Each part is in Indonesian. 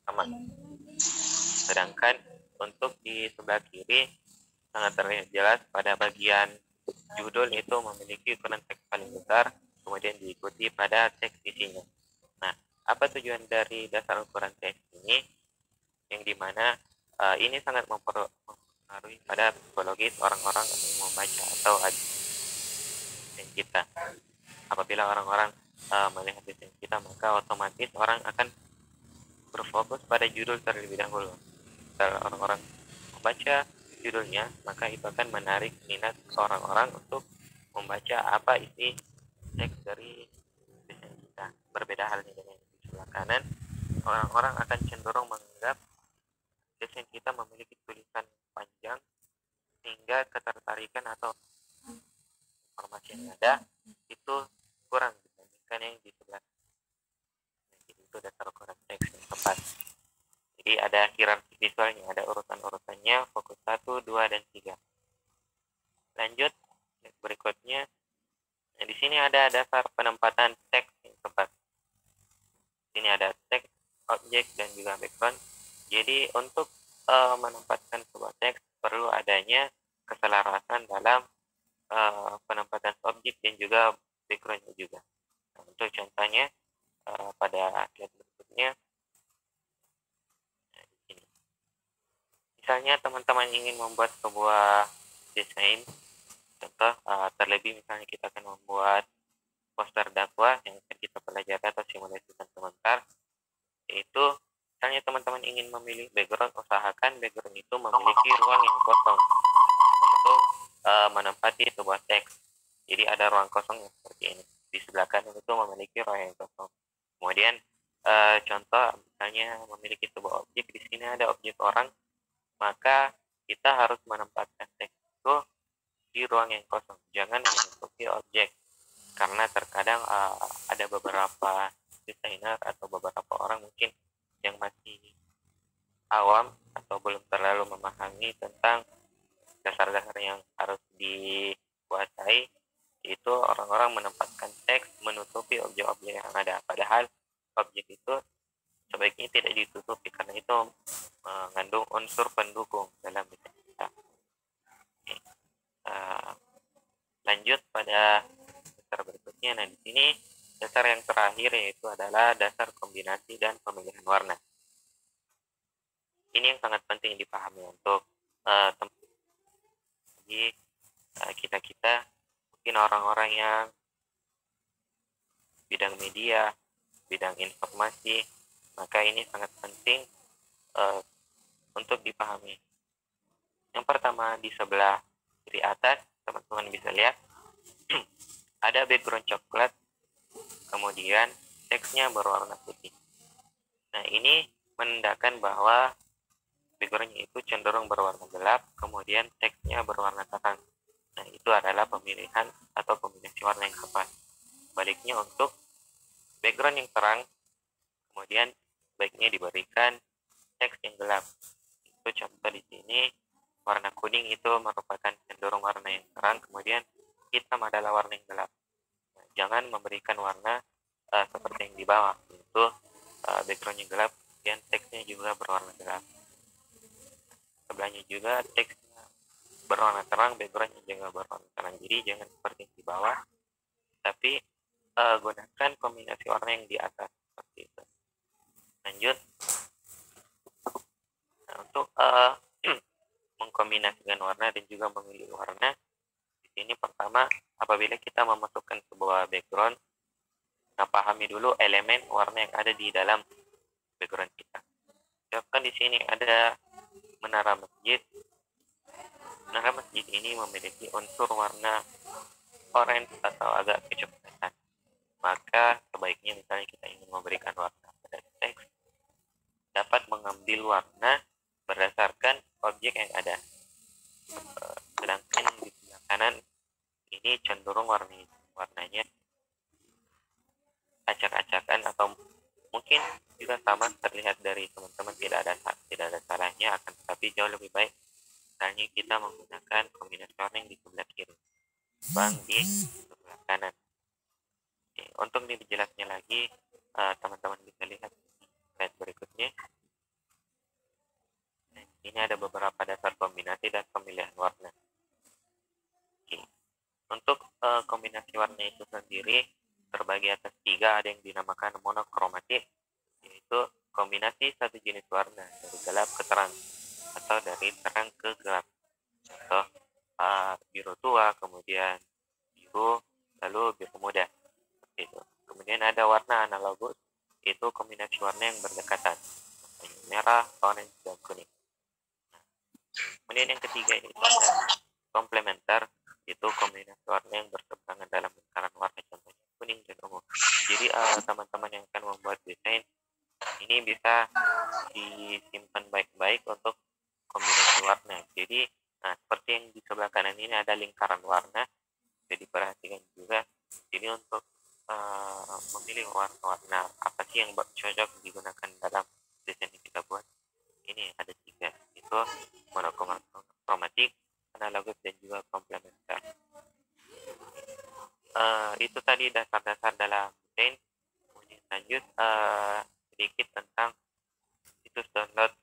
sama. Sedangkan untuk di sebelah kiri sangat terlihat jelas pada bagian judul itu memiliki ukuran teks paling besar, kemudian diikuti pada teks isinya. Nah, apa tujuan dari dasar ukuran teks ini? Yang dimana ini sangat mempengaruhi pada psikologis orang-orang yang membaca atau desain kita. Apabila orang-orang melihat desain kita, maka otomatis orang akan berfokus pada judul terlebih dahulu. Kalau orang-orang membaca judulnya, maka itu akan menarik minat orang-orang untuk membaca apa isi teks dari desain kita. Berbeda halnya dengan di sebelah kanan, orang-orang akan cenderung menganggap desain kita memiliki tulisan panjang sehingga ketertarikan atau informasi yang ada itu kurang dibandingkan yang di sebelah. Jadi itu dasar ukuran teks yang tepat. Jadi ada hierarki visualnya, ada urutan-urutannya, fokus 1, 2, dan 3. Lanjut, berikutnya. Nah, di sini ada dasar penempatan teks yang tepat. Ini ada teks, objek, dan juga background. Jadi untuk menempatkan sebuah teks perlu adanya keselarasan dalam penempatan objek dan juga backgroundnya juga. Nah, untuk contohnya pada slide berikutnya, nah, di sini. Misalnya teman-teman ingin membuat sebuah desain, contoh terlebih misalnya kita akan membuat poster dakwah yang akan kita pelajari atau simulasikan sebentar, yaitu misalnya teman-teman ingin memilih background, usahakan background itu memiliki ruang yang kosong untuk menempati sebuah teks. Jadi ada ruang kosong yang seperti ini. Di sebelah kanan itu memiliki ruang yang kosong. Kemudian contoh misalnya memiliki sebuah objek, di sini ada objek orang, maka kita harus menempatkan teks itu di ruang yang kosong. Jangan menutupi objek. Karena terkadang ada beberapa desainer atau beberapa orang mungkin yang masih awam atau belum terlalu memahami tentang dasar-dasar yang harus dikuasai, itu orang-orang menempatkan teks menutupi objek-objek yang ada, padahal objek itu sebaiknya tidak ditutupi karena itu mengandung unsur pendukung dalam desain kita. Oke. Lanjut pada dasar berikutnya. Nah, di sini dasar yang terakhir yaitu adalah dasar kombinasi dan pemilihan warna. Ini yang sangat penting dipahami untuk kita-kita, mungkin orang-orang yang bidang media, bidang informasi, maka ini sangat penting untuk dipahami. Yang pertama, di sebelah kiri atas, teman-teman bisa lihat ada background coklat, kemudian teksnya berwarna putih. Nah, ini menandakan bahwa backgroundnya itu cenderung berwarna gelap, kemudian teksnya berwarna terang. Nah, itu adalah pemilihan atau kombinasi warna yang tepat. Baliknya untuk background yang terang, kemudian baiknya diberikan teks yang gelap. Itu contoh di sini, warna kuning itu merupakan cenderung warna yang terang, kemudian hitam adalah warna yang gelap. Nah, jangan memberikan warna seperti yang di bawah, yaitu backgroundnya gelap, kemudian teksnya juga berwarna gelap. Sebelahnya juga teksnya berwarna terang, backgroundnya juga berwarna terang. Jadi jangan seperti yang di bawah, tapi gunakan kombinasi warna yang di atas seperti itu. Lanjut. Nah, untuk mengkombinasikan warna dan juga memilih warna, di sini pertama apabila kita memasukkan sebuah background, kita pahami dulu elemen warna yang ada di dalam background kita. Contohkan di sini ada menara masjid. Menara masjid ini memiliki unsur warna orange atau agak kecoklatan. Maka sebaiknya misalnya kita ingin memberikan warna pada teks, dapat mengambil warna berdasarkan objek yang ada. Sedangkan di sebelah kanan ini cenderung warnanya acak-acakan atau mungkin juga sama terlihat dari teman-teman, tidak ada salahnya, akan tetapi jauh lebih baik misalnya kita menggunakan kombinasi warna yang di sebelah kiri bang di sebelah kanan. Oke, untuk lebih jelasnya lagi teman-teman bisa lihat slide berikutnya. sini ada beberapa dasar kombinasi dan pemilihan warna. Oke. Untuk kombinasi warna itu sendiri terbagi atas 3, ada yang dinamakan monokromatik, yaitu kombinasi satu jenis warna dari gelap ke terang atau dari terang ke gelap. Contoh biru tua, kemudian biru, lalu biru muda. Seperti itu. Kemudian ada warna analogus, itu kombinasi warna yang berdekatan, merah, orange, dan kuning. Kemudian yang ketiga itu ada komplementer, itu kombinasi warna yang berseberangan dalam lingkaran warna, contohnya kuning dan ungu. Jadi teman-teman yang akan membuat desain ini bisa disimpan baik-baik untuk kombinasi warna. Jadi seperti yang di sebelah kanan ini ada lingkaran warna, jadi perhatikan juga. Jadi untuk memilih warna-warna apa sih yang cocok digunakan dalam desain yang kita buat, ini ada 3, itu monokromatik, analogus, dan juga komplementer. Itu tadi dasar-dasar dalam desain. Kemudian lanjut sedikit tentang situs download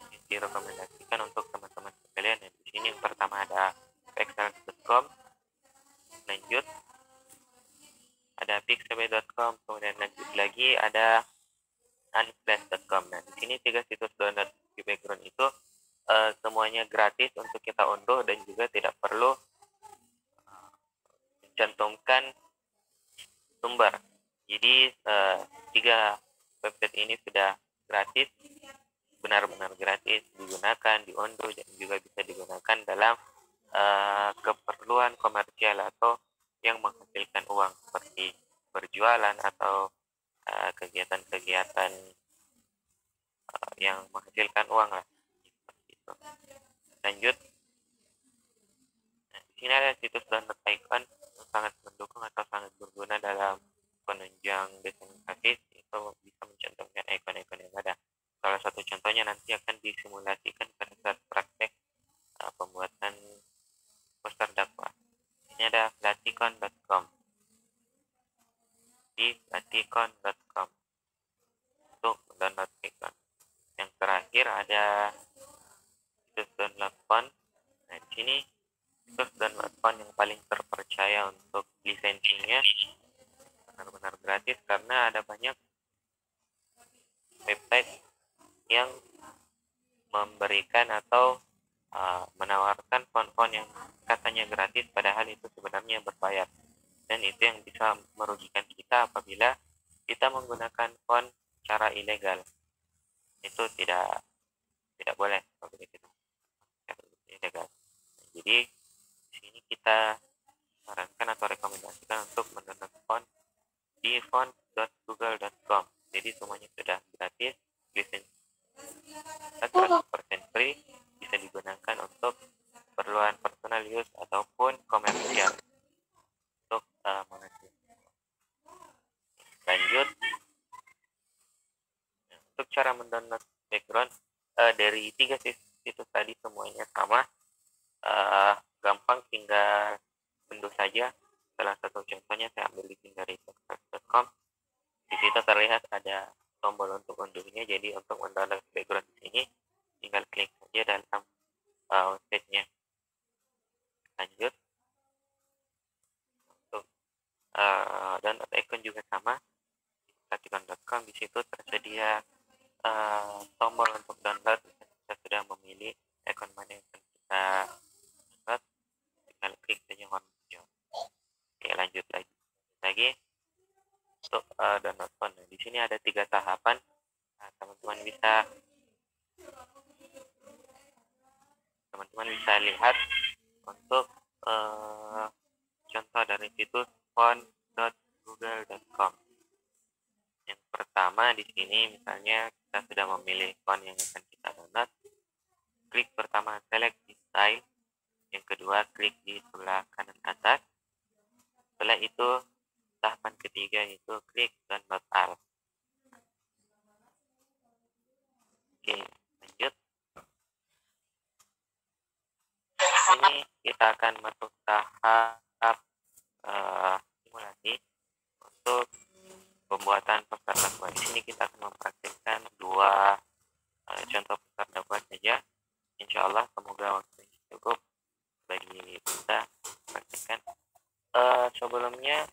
yang direkomendasikan untuk teman-teman sekalian. Di sini yang pertama ada pexcellence.com, lanjut ada pixabay.com, kemudian lanjut lagi ada unsplash.com. Nah, di sini 3 situs download di background itu semuanya gratis untuk kita unduh dan juga tidak perlu mencantumkan sumber. Jadi 3 website ini sudah gratis, benar-benar gratis digunakan, diunduh, dan juga bisa digunakan dalam keperluan komersial atau yang menghasilkan uang, seperti berjualan atau kegiatan-kegiatan yang menghasilkan uang lah, seperti itu. Lanjut, di sini ada situs download icon yang sangat mendukung atau sangat berguna dalam penunjang desain grafis, itu bisa mencantumkan icon-icon yang ada. Salah satu contohnya nanti akan disimulasikan pada saat praktek pembuatan poster dakwah. Ini ada laticon.com, di laticon.com untuk download icon. Yang terakhir ada situs download font. Nah, di sini situs download font yang paling terpercaya untuk lisensinya, benar-benar gratis karena ada banyak website yang memberikan atau menawarkan font-font yang katanya gratis padahal itu sebenarnya berbayar, dan itu yang bisa merugikan kita apabila kita menggunakan font secara ilegal. Itu tidak boleh apabila kita ilegal. Jadi di sini kita sarankan atau rekomendasikan untuk mendownload font di font.google.com. Jadi semuanya sudah gratis, lisensi 100% free, bisa digunakan untuk keperluan personal use ataupun komersial untuk menghasilkan. Lanjut, untuk cara mendownload background dari 3 situs tadi semuanya sama, gampang, tinggal unduh saja. Salah satu contohnya saya ambil di sini dari pexcellence.com. Di situ terlihat ada tombol untuk unduhnya, jadi untuk mendownload background di sini tinggal klik saja dalam website-nya. Lanjut, untuk download icon juga sama, laticon.com. Di situ tersedia tombol untuk download. Kita sudah memilih icon mana yang akan kita download, tinggal klik saja warna hijau. Oke, lanjut lagi untuk download font. Di sini ada 3 tahapan. Teman-teman bisa lihat untuk contoh dari situs font.google.com. Yang pertama di sini misalnya kita sudah memilih font yang akan kita download. Klik pertama select di style. Yang kedua klik di sebelah kanan atas. Setelah itu tahapan ketiga itu klik download all. Oke, lanjut. Ini kita akan masuk tahap simulasi untuk pembuatan poster dakwah. Di sini kita akan mempraktikkan 2 contoh besar dakwah saja. Insya Allah semoga waktunya cukup bagi kita praktekkan. Sebelumnya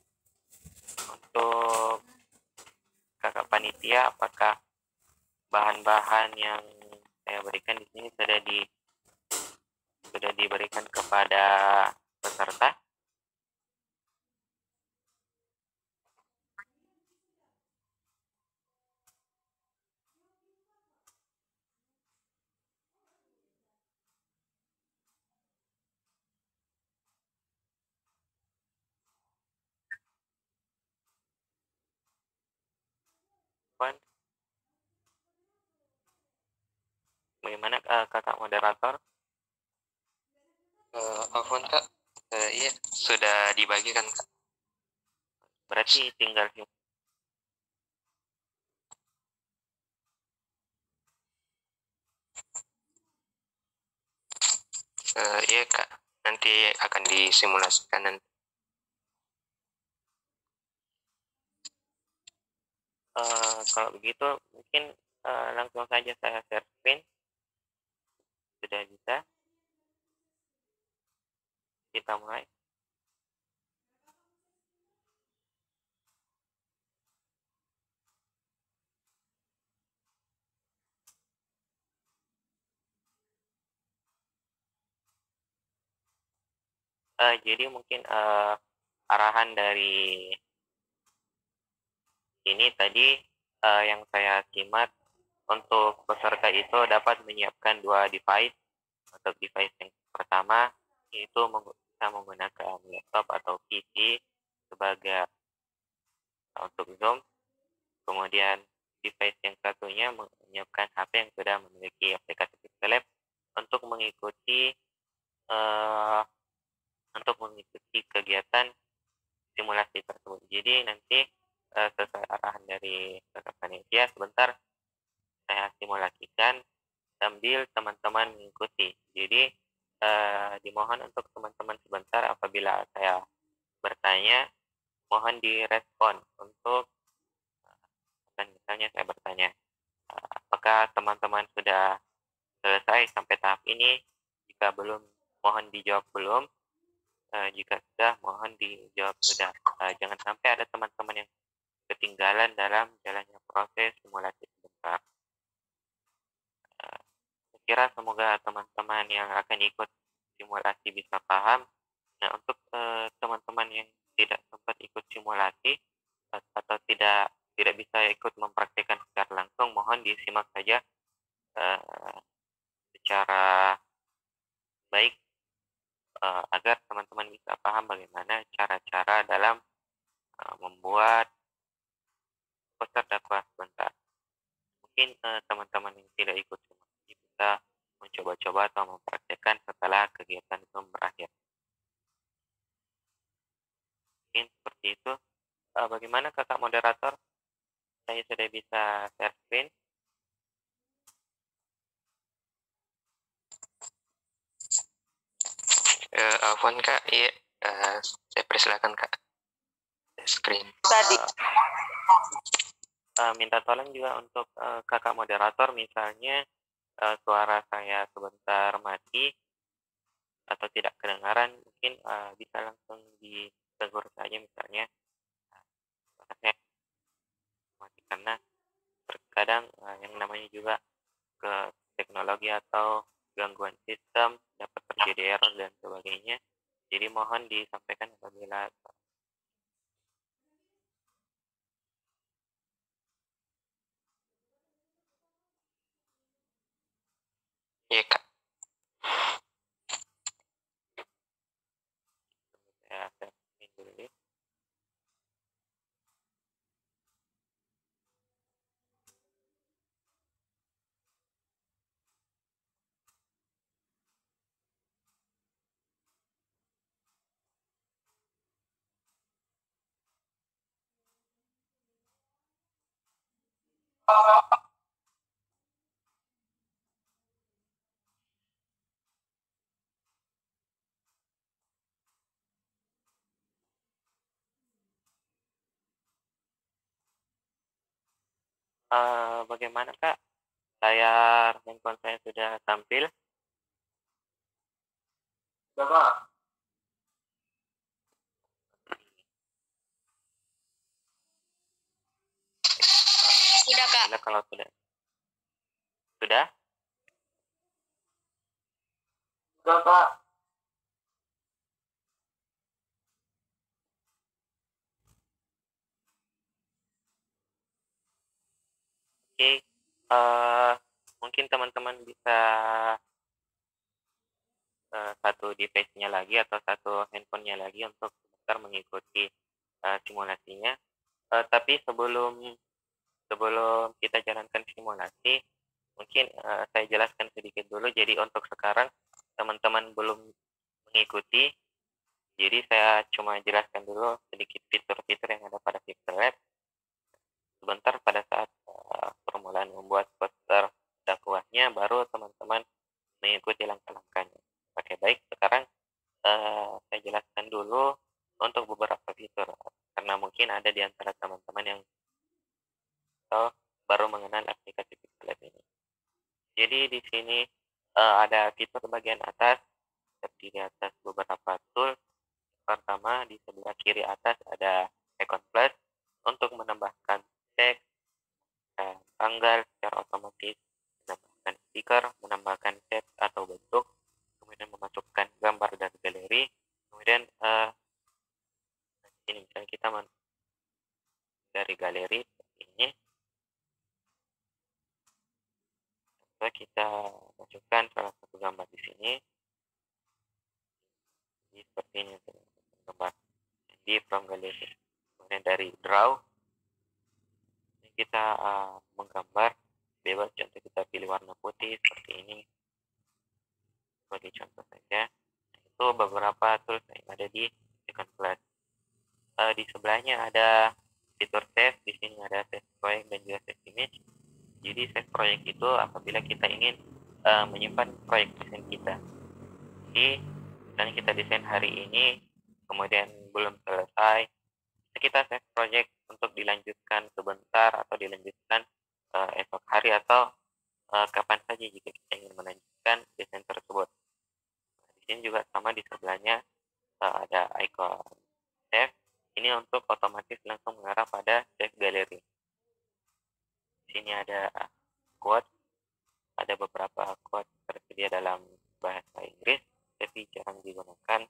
untuk kakak panitia, apakah bahan-bahan yang saya berikan di sini sudah diberikan kepada peserta? Puan, bagaimana kakak moderator? Afwan Kak, iya sudah dibagikan Kak. Berarti tinggal Iya Kak, nanti akan disimulasikan nanti. kalau begitu mungkin langsung saja saya share screen. Sudah bisa, kita mulai. Jadi mungkin arahan dari ini tadi yang saya simak, untuk peserta itu dapat menyiapkan dua device. Untuk device yang pertama itu bisa menggunakan laptop atau PC sebagai untuk Zoom. Kemudian device yang satunya menyiapkan HP yang sudah memiliki aplikasi Pixel Lab untuk mengikuti uh, kegiatan simulasi tersebut. Jadi nanti sesuai arahan dari kakak panitia, sebentar saya simulasikan sambil teman-teman mengikuti. Jadi dimohon untuk teman-teman sebentar, apabila saya bertanya mohon direspon untuk misalnya saya bertanya apakah teman-teman sudah selesai sampai tahap ini. Jika belum, mohon dijawab belum. Jika sudah, mohon dijawab sudah. Jangan sampai ada teman-teman yang ketinggalan dalam jalannya proses simulasi sebentar. Saya kira semoga teman-teman yang akan ikut simulasi bisa paham. Nah, untuk teman-teman yang tidak sempat ikut simulasi atau tidak bisa ikut mempraktikkan secara langsung, mohon disimak saja secara baik agar teman-teman bisa paham bagaimana cara-cara dalam membuat poster dakwah sebentar. Mungkin teman-teman yang tidak ikut simulasi bisa mencoba-coba atau mempraktikkan setelah kegiatan itu berakhir. Mungkin seperti itu. Bagaimana kakak moderator? Saya sudah bisa share screen. Afwan Kak, iya saya persilakan Kak. Screen. Tadi minta tolong juga untuk kakak moderator, misalnya suara saya sebentar mati atau tidak kedengaran, mungkin bisa langsung ditegur saja, misalnya saya mati, karena terkadang yang namanya juga ke teknologi atau gangguan sistem dapat terjadi error dan sebagainya. Jadi mohon disampaikan apabila Iya Kak. saya share dulu. Bagaimana Kak? layar handphone saya sudah tampil. Sudah, Kak. Sudah, Kak. Alhamdulillah kalau sudah. Sudah? Sudah, Kak. Oke. Mungkin teman-teman bisa satu device-nya lagi atau satu handphonenya lagi untuk sebentar mengikuti simulasinya. Tapi sebelum kita jalankan simulasi, mungkin saya jelaskan sedikit dulu. Jadi untuk sekarang teman-teman belum mengikuti, jadi saya cuma jelaskan dulu sedikit fitur-fitur yang ada pada Pixel Lab. Sebentar pada saat permulaan membuat poster dakwahnya, baru teman-teman mengikuti langkah-langkahnya. Oke, baik. Sekarang saya jelaskan dulu untuk beberapa fitur, karena mungkin ada di antara teman-teman yang baru mengenal aplikasi Pixel Lab ini. Jadi di sini ada fitur bagian atas, seperti di atas beberapa tool. Pertama, di sebelah kiri atas ada icon plus untuk menambahkan teks, tanggal secara otomatis, menambahkan stiker, menambahkan tab atau bentuk, kemudian memasukkan gambar dari galeri, kemudian ini misalnya kita dari galeri seperti ini, kita masukkan salah satu gambar di sini, seperti ini gambar di from gallery. Kemudian dari draw kita menggambar bebas, contoh kita pilih warna putih seperti ini sebagai contoh saja. Itu beberapa tools yang ada di icon plus. Di sebelahnya ada fitur save. Di sini ada save project dan juga save image. Jadi save project itu apabila kita ingin menyimpan proyek desain kita. Jadi misalnya kita desain hari ini, kemudian belum selesai, kita save project untuk dilanjutkan sebentar atau dilanjutkan esok hari atau kapan saja jika kita ingin melanjutkan desain tersebut. Di sini juga sama, di sebelahnya ada icon save. Ini untuk otomatis langsung mengarah pada save gallery. Di sini ada quote, ada beberapa quote tersedia dalam bahasa Inggris, tapi jarang digunakan.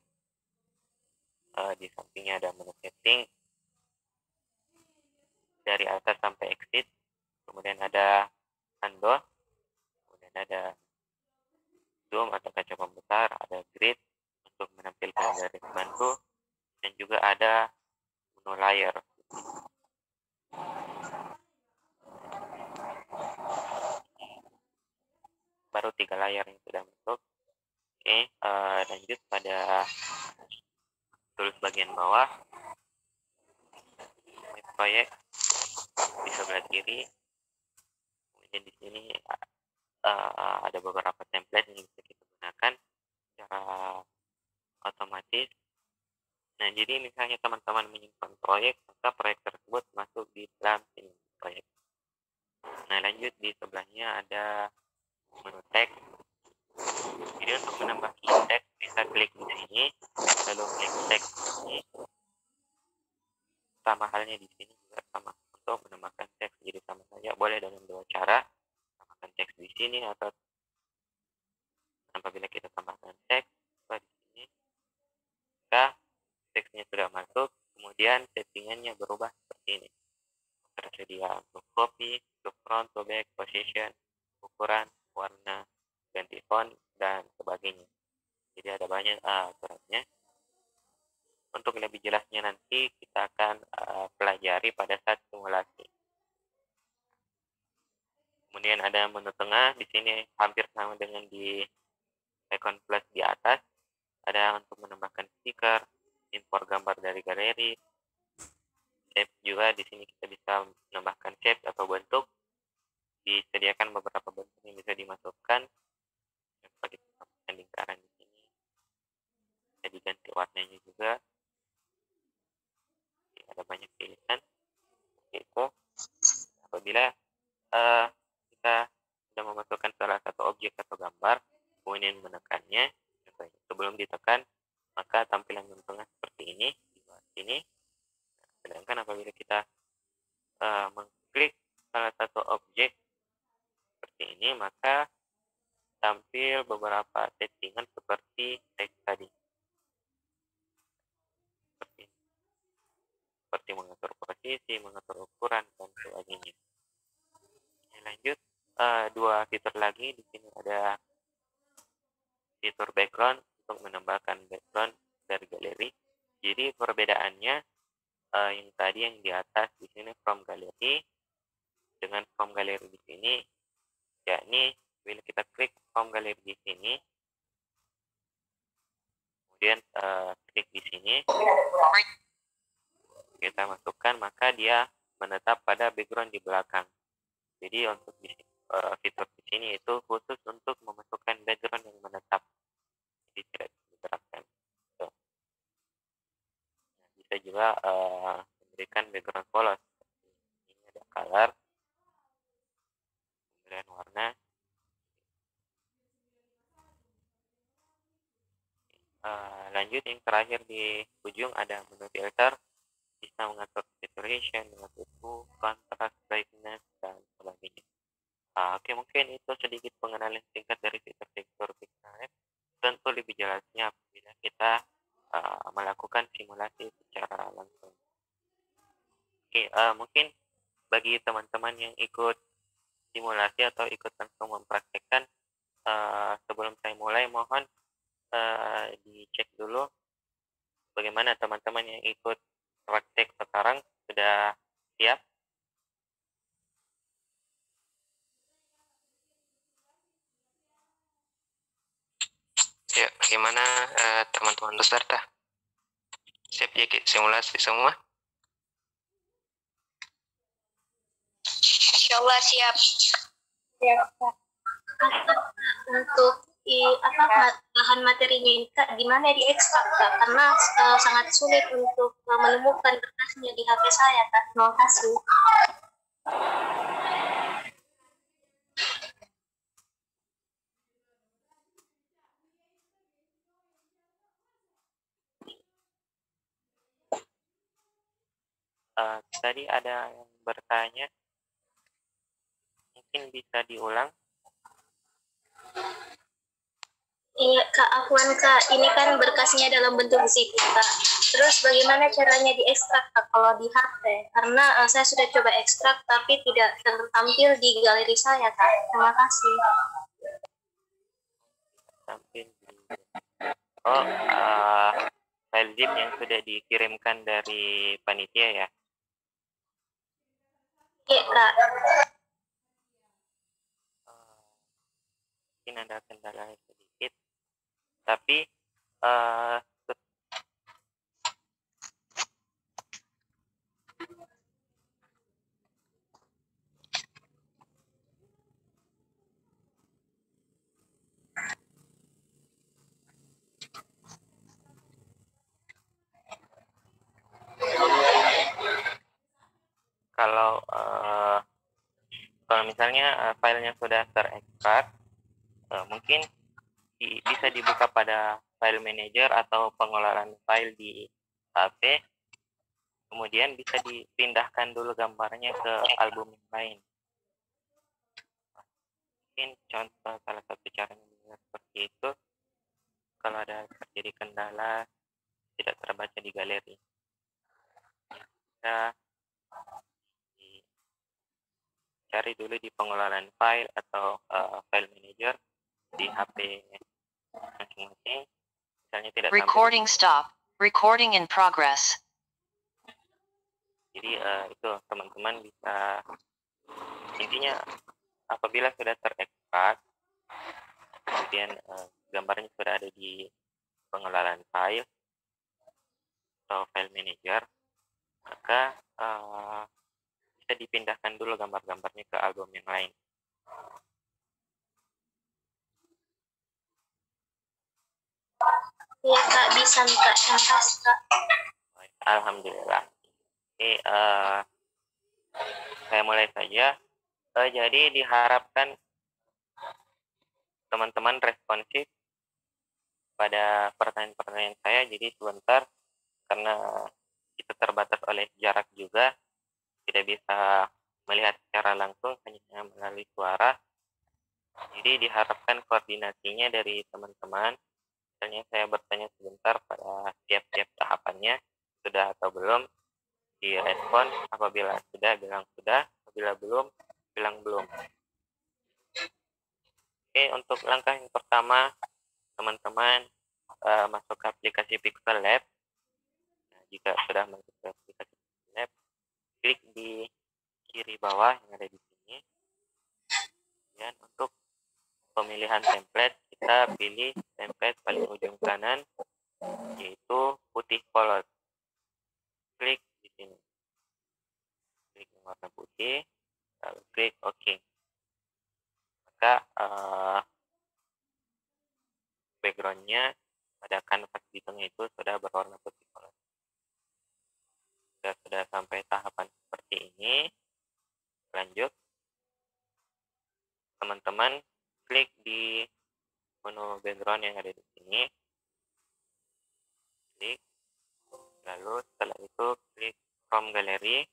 Di sampingnya ada menu setting, dari atas sampai exit, kemudian ada undo, kemudian ada zoom atau kaca pembesar, ada grid untuk menampilkan garis bantu, dan juga ada menu layer. Baru 3 layar yang sudah masuk. Oke, lanjut pada tools bagian bawah, proyek di sebelah kiri. Kemudian di sini ada beberapa template yang bisa kita gunakan secara otomatis. Nah, jadi misalnya teman-teman menyimpan proyek, maka proyek tersebut masuk di dalam sini proyek. Nah, lanjut di sebelahnya ada menu teks. Jadi untuk menambah teks bisa klik di sini, lalu klik teks di sini. Sama halnya di sini juga sama untuk menambahkan teks, jadi sama saja, boleh dengan dua cara, tambahkan teks di sini atau apabila kita tambahkan teks di sini, maka teksnya sudah masuk, kemudian settingannya berubah seperti ini. Tersedia untuk copy, untuk front, to back, position, ukuran, warna, ganti font, dan sebagainya. Jadi ada banyak aturannya. Untuk lebih jelasnya nanti kita akan pelajari pada saat simulasi. Kemudian ada menu tengah, di sini hampir sama dengan di icon plus di atas. Ada untuk menambahkan stiker, impor gambar dari galeri, shape juga. Di sini kita bisa menambahkan shape atau bentuk. Disediakan beberapa bentuk yang bisa dimasukkan. Seperti lingkaran di sini. Bisa diganti warnanya juga. Ada banyak pilihan. Itu apabila kita sudah objek atau gambar, kemudian menekannya. Sebelum ditekan, maka tampilan menu tengah seperti ini di bawah sini. Sedangkan apabila kita mengklik salah satu objek seperti ini, maka tampil beberapa settingan seperti teks tadi. Seperti mengatur posisi, mengatur ukuran, dan sebagainya. Lanjut, dua fitur lagi. Di sini ada fitur background untuk menambahkan background dari galeri. Jadi perbedaannya yang tadi yang di atas di sini from gallery dengan from gallery di sini, yakni bila kita klik from gallery di sini, kemudian klik di sini, kita masukkan, maka dia menetap pada background di belakang. Jadi untuk fitur di sini itu khusus untuk memasukkan background yang menetap, jadi tidak digerakkan. Bisa juga memberikan background polos. Ini ada color, kemudian warna. Lanjut yang terakhir di ujung ada menu filter, bisa mengatur saturation, mengatur kontras, brightness, dan sebagainya. Oke, mungkin itu sedikit pengenalan singkat dari fitur-fitur Pixelab. Tentu lebih jelasnya apabila kita melakukan simulasi secara langsung. Oke, mungkin bagi teman-teman yang ikut simulasi atau ikut langsung mempraktekkan, sebelum saya mulai mohon dicek dulu bagaimana teman-teman yang ikut praktek sekarang sudah siap. Ya, bagaimana teman-teman peserta? Siap ya simulasi semua? Insyaallah siap. Siap. Untuk bahan materinya ini Kak, gimana diekstrak Kak? Karena sangat sulit untuk menemukan kertasnya di HP saya Kak. Terima kasih. Tadi ada yang bertanya, mungkin bisa diulang. Iya Kak, afwan Kak, ini kan berkasnya dalam bentuk zip Kak. Terus bagaimana caranya diekstrak Kak kalau di HP? Karena saya sudah coba ekstrak tapi tidak tertampil di galeri saya Kak. Terima kasih. Tampil di file zip yang sudah dikirimkan dari panitia ya. Iya Kak. Mungkin ada kendala sedikit, tapi kalau misalnya filenya sudah terekstrak, mungkin bisa dibuka pada file manager atau pengelolaan file di HP, kemudian bisa dipindahkan dulu gambarnya ke album yang lain. Mungkin contoh salah satu caranya seperti itu kalau ada terjadi kendala tidak terbaca di galeri. Bisa cari dulu di pengelolaan file atau file manager di HP masing-masing. Misalnya tidak recording stop, recording in progress. Jadi itu teman-teman bisa, intinya apabila sudah terekstrak, kemudian gambarnya sudah ada di pengelolaan file atau file manager, maka bisa dipindahkan dulu gambar-gambarnya ke album yang lain. Iya Kak, bisa Kak. Terima kasih Kak. Alhamdulillah. Oke, saya mulai saja. Jadi diharapkan teman-teman responsif pada pertanyaan-pertanyaan saya. Jadi sebentar, karena kita terbatas oleh jarak juga, tidak bisa melihat secara langsung, hanya melalui suara. Jadi diharapkan koordinasinya dari teman-teman. Misalnya saya bertanya sebentar pada tiap-tiap tahapannya, sudah atau belum, direspon. Apabila sudah, bilang sudah. Apabila belum, bilang belum. Oke, untuk langkah yang pertama, teman-teman masuk ke aplikasi Pixel Lab. Nah, jika sudah masuk ke aplikasi Pixel Lab, klik di kiri bawah yang ada di sini. Dan untuk pemilihan template, kita pilih template paling ujung kanan, yaitu putih polos. Klik di sini. Klik yang warna putih, lalu klik OK. Maka backgroundnya pada kanvas di tengah itu sudah berwarna putih polos. Sudah sampai tahapan seperti ini, lanjut. Teman-teman klik di menu background yang ada di sini, klik, lalu setelah itu klik from gallery.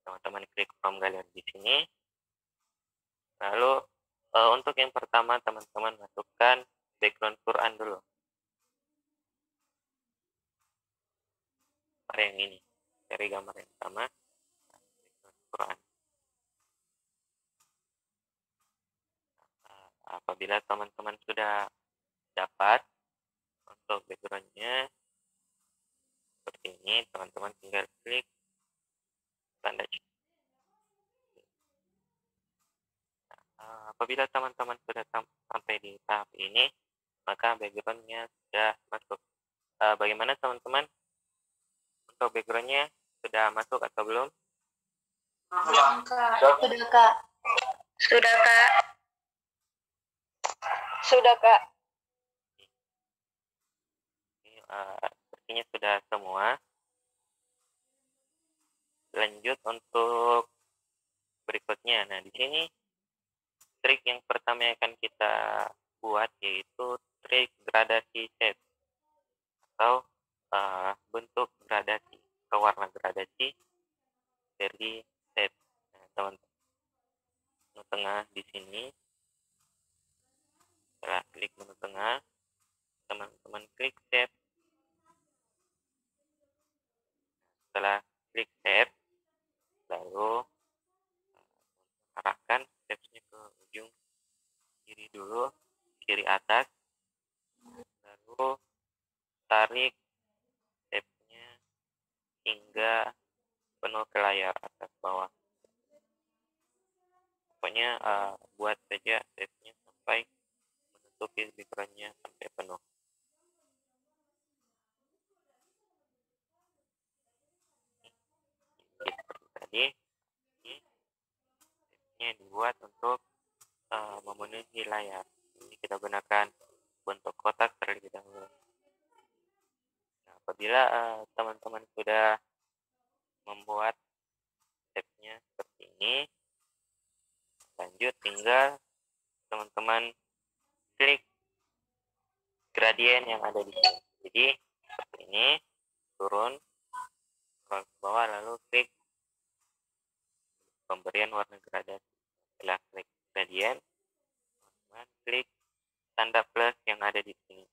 Teman-teman klik from gallery di sini. Lalu untuk yang pertama, teman-teman masukkan background Quran dulu. Yang ini, dari gambar yang sama, background Quran. Apabila teman-teman sudah dapat untuk backgroundnya seperti ini, teman-teman tinggal klik tanda. Apabila teman-teman sudah sampai di tahap ini, maka backgroundnya sudah masuk. Bagaimana teman-teman? Untuk backgroundnya sudah masuk atau belum? Belum, Kak. Sudah, Kak. Sudah, Kak. Sudah, Kak. Sepertinya sudah semua. Lanjut untuk berikutnya. Nah, di sini trik yang pertama yang akan kita buat yaitu trik gradasi shape atau bentuk gradasi atau warna gradasi dari shape. Nah, teman-teman, menu tengah di sini. Setelah klik menu tengah, teman-teman klik shape. Setelah klik shape, lalu arahkan shape-nya ke ujung kiri dulu, kiri atas, lalu tarik shape-nya hingga penuh ke layar atas bawah. Pokoknya buat saja shape-nya sampai menutupi background-nya sampai penuh. Seperti tadi, ini shape-nya dibuat untuk memenuhi layar. Ini kita gunakan bentuk kotak terlebih dahulu. Nah, apabila teman-teman sudah membuat shape-nya seperti ini, lanjut tinggal teman-teman klik gradien yang ada di sini. Jadi seperti ini, turun ke bawah, lalu klik pemberian warna gradasi. Setelah klik gradien, teman-teman klik tanda plus yang ada di sini.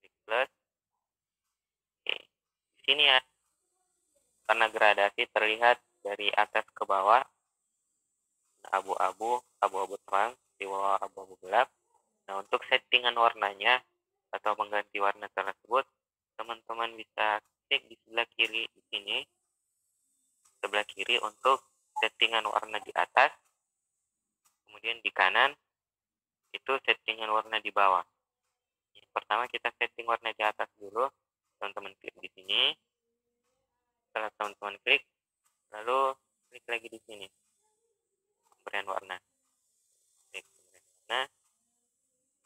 Klik plus. Oke. Di sini ya, karena gradasi terlihat dari atas ke bawah, abu-abu terang, di bawah abu-abu gelap. Nah, untuk settingan warnanya atau mengganti warna tersebut, teman-teman bisa klik di sebelah kiri di sini, sebelah kiri untuk settingan warna di atas, kemudian di kanan itu settingan warna di bawah. Yang pertama kita setting warna di atas dulu, teman-teman klik di sini. Setelah teman-teman klik, lalu klik lagi di sini, pemberian warna. Klik pemberian warna,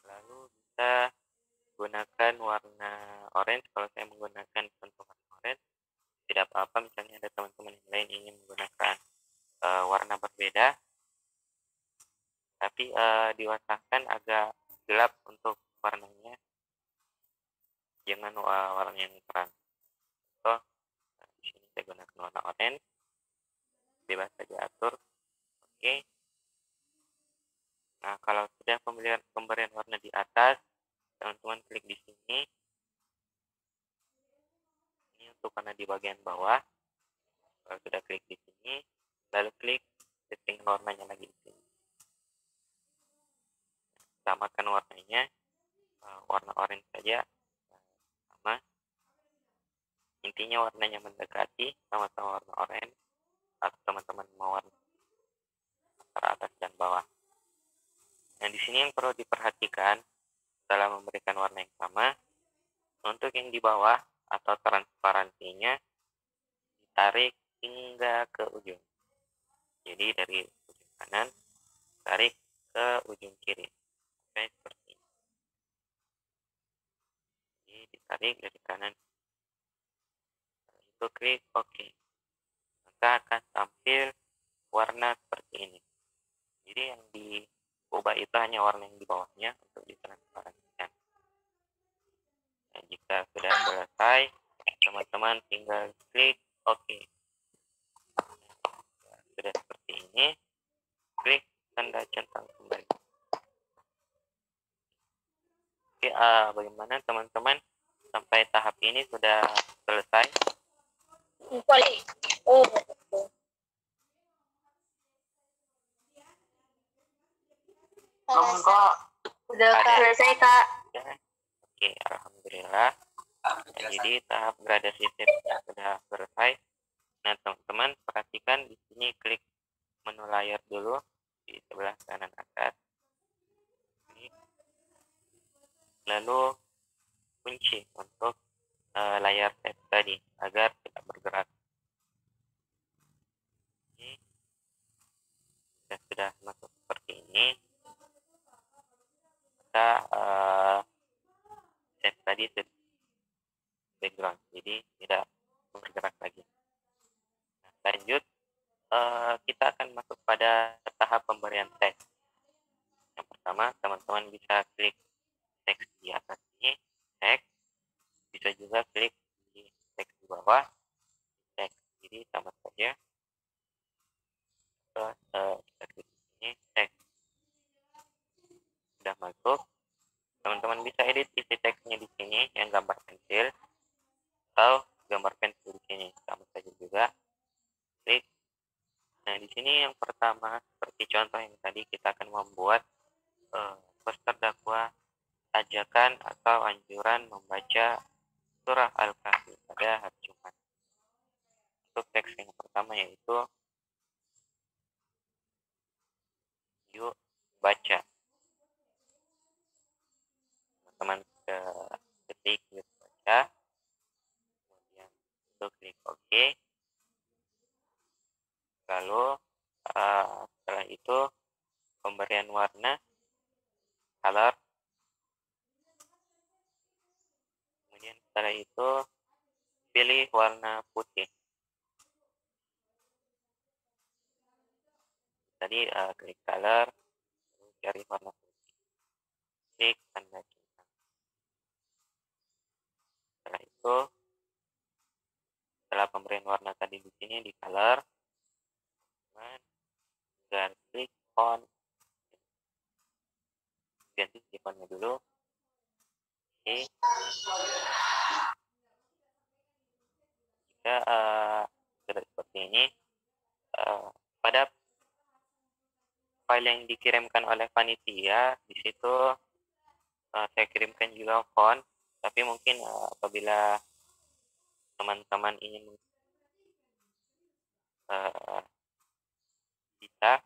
lalu bisa gunakan warna orange. Kalau saya menggunakan contoh warna orange, tidak apa-apa. Misalnya ada teman-teman yang lain ingin menggunakan warna berbeda, tapi diusahakan agak gelap untuk warnanya, jangan warna yang terang. So, di sini saya gunakan warna oranye, bebas saja atur. Oke. Nah, kalau sudah pemberian warna di atas, teman-teman klik di sini. Ini untuk warna di bagian bawah. Kalau sudah klik di sini, lalu klik setting warnanya lagi di sini. Samakan warnanya, warna oranye saja, sama. Intinya warnanya mendekati, sama-sama warna oranye, atau teman-teman mau warna antara atas dan bawah. Nah, di sini yang perlu diperhatikan setelah memberikan warna yang sama, untuk yang di bawah atau transparansinya ditarik hingga ke ujung. Jadi dari ujung kanan tarik ke ujung kiri. Oke, seperti ini. Jadi ditarik dari kanan. Itu klik OK. Maka akan tampil warna seperti ini. Jadi yang diubah itu hanya warna yang di bawahnya untuk ditransparansikan. Nah, jika sudah selesai, teman-teman tinggal klik OK. Nah, sudah seperti ini, klik tanda centang kembali. Oke, bagaimana teman-teman sampai tahap ini sudah selesai? Oh, udah Kak. Selesai Kak. Ya. Oke, alhamdulillah. Nah, jadi tahap gradasi stepnya sudah selesai. Nah, teman-teman perhatikan di sini klik menu layar dulu di sebelah kanan atas. Lalu kunci untuk layar tab tadi agar tidak bergerak. Ini sudah masuk seperti ini. Kita tab tadi background, jadi tidak bergerak lagi. Nah, lanjut, kita akan masuk pada tahap pemberian teks. Yang pertama, teman-teman bisa klik teks di atas ini, teks. Bisa juga klik di teks di bawah, teks. Jadi sama saja. Terus kita klik di sini, teks. Sudah masuk. Teman-teman bisa edit isi teksnya di sini yang gambar pensil atau gambar pensil di sini, sama saja juga. Klik. Nah, di sini yang pertama seperti contoh yang tadi, kita akan membuat poster dakwah ajakan atau anjuran membaca surah Al-Kahfi pada hari Jumat. Untuk teks yang pertama yaitu yuk baca. Teman-teman ketik yuk baca, kemudian itu klik OK. Lalu setelah itu pemberian warna color. Kemudian setelah itu pilih warna putih. Tadi klik color, cari warna putih. Klik tanda centang. Setelah itu, setelah pemberian warna tadi di sini di color, dan klik font. Ganti fontnya dulu. Oke. Jika sudah seperti ini, pada file yang dikirimkan oleh panitia di situ saya kirimkan juga font, tapi mungkin apabila teman-teman ingin bisa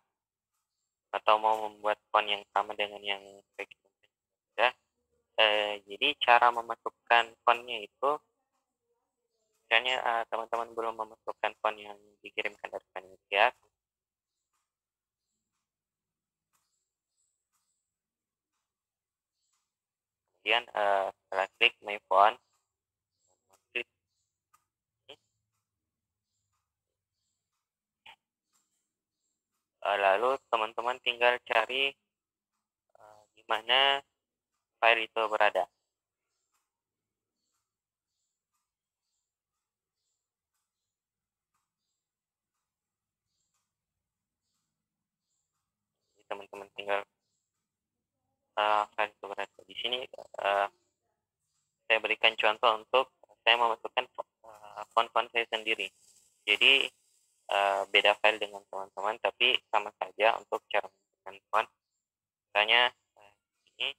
atau mau membuat font yang sama dengan yang saya kirimkan sudah. Jadi cara memasukkan fontnya itu, misalnya teman-teman belum memasukkan font yang dikirimkan dari panitia, kemudian setelah klik my font, klik ini, lalu teman-teman tinggal cari mana file itu berada. Teman-teman tinggal file itu berada di sini. Saya berikan contoh untuk saya memasukkan font-font saya sendiri. Jadi beda file dengan teman-teman, tapi sama saja untuk cara memasukkan font. Misalnya ini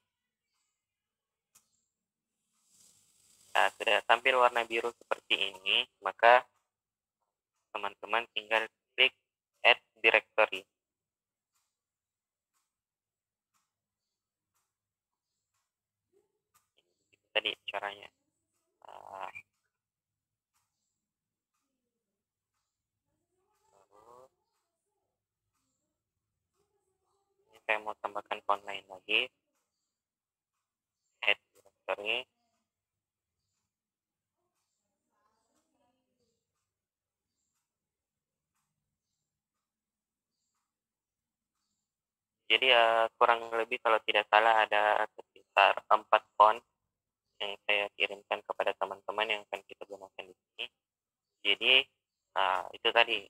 sudah tampil warna biru seperti ini, maka teman-teman tinggal klik Add Directory. Itu tadi caranya. Ini saya mau tambahkan font lain lagi. Add Directory. Jadi kurang lebih kalau tidak salah ada sekitar 4 font yang saya kirimkan kepada teman-teman yang akan kita gunakan di sini. Jadi itu tadi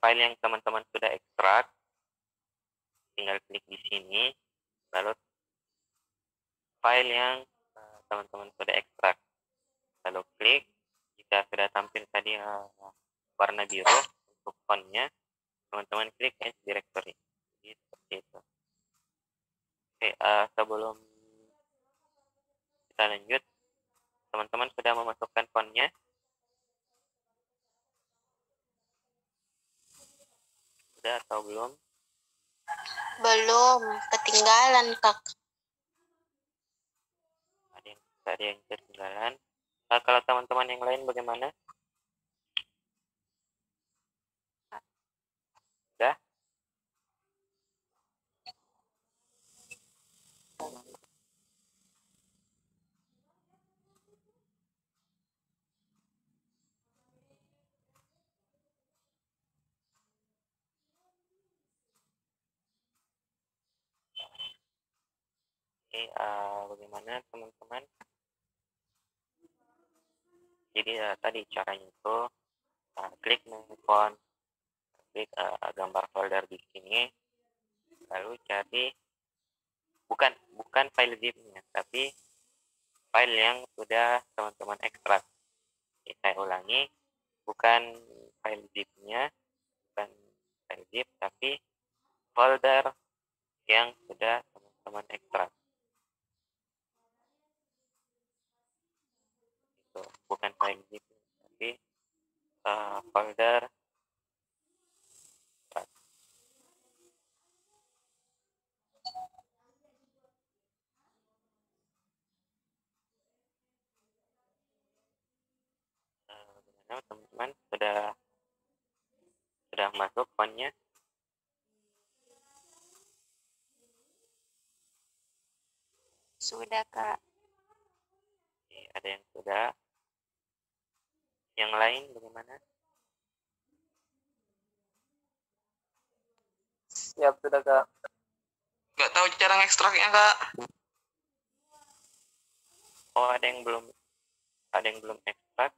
file yang teman-teman sudah ekstrak, tinggal klik di sini, lalu file yang teman-teman sudah ekstrak, lalu klik. Jika sudah tampil tadi warna biru untuk fontnya, teman-teman klik Add Directory. Jadi seperti itu. Oke, sebelum kita lanjut, teman-teman sudah memasukkan fontnya? Sudah atau belum? Belum, ketinggalan Kak. Ada yang ketinggalan. Kalau teman-teman yang lain bagaimana? Sudah? Oke, bagaimana teman-teman? Jadi tadi caranya itu klik menu font, klik gambar folder di sini, lalu cari bukan file zip-nya, tapi file yang sudah teman-teman ekstrak. Saya ulangi, bukan file zip-nya, bukan file zip, tapi folder yang sudah teman-teman ekstrak. Itu bukan file zip, tapi folder. Bagaimana teman-teman, sudah masuk fontnya? Sudah Kak. Oke, ada yang sudah. Yang lain bagaimana? Siap, sudah Kak. Nggak tahu cara ngekstraknya Kak. Oh, ada yang belum ekstrak.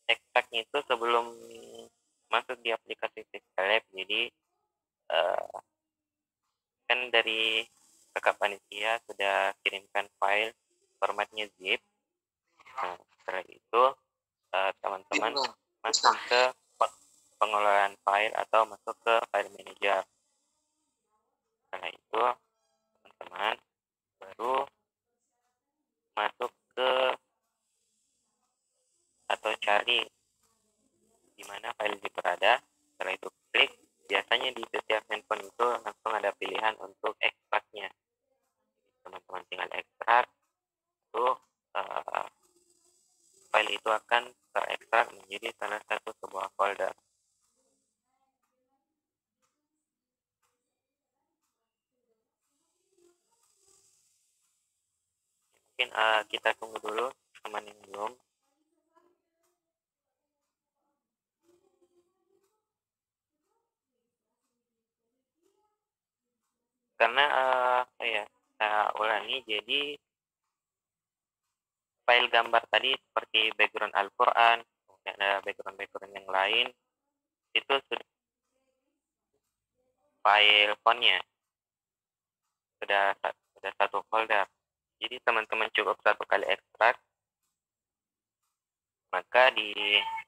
Ekstraknya itu sebelum masuk di aplikasi Fiskalab. Jadi kan dari kakak panitia sudah kirimkan file formatnya zip. Nah, setelah itu teman-teman masuk ke pengelolaan file atau masuk ke file manager. Setelah itu teman-teman baru masuk ke atau cari di mana file zip berada. Setelah itu klik. Biasanya di setiap handphone itu langsung ada pilihan untuk ekstraknya. Teman-teman tinggal ekstrak, itu file itu akan terekstrak menjadi salah satu sebuah folder. Mungkin kita tunggu dulu teman yang belum. karena saya ulangi, jadi file gambar tadi seperti background Al-Quran, kemudian ada background yang lain, itu sudah file fontnya sudah satu folder. Jadi teman-teman cukup satu kali ekstrak, maka di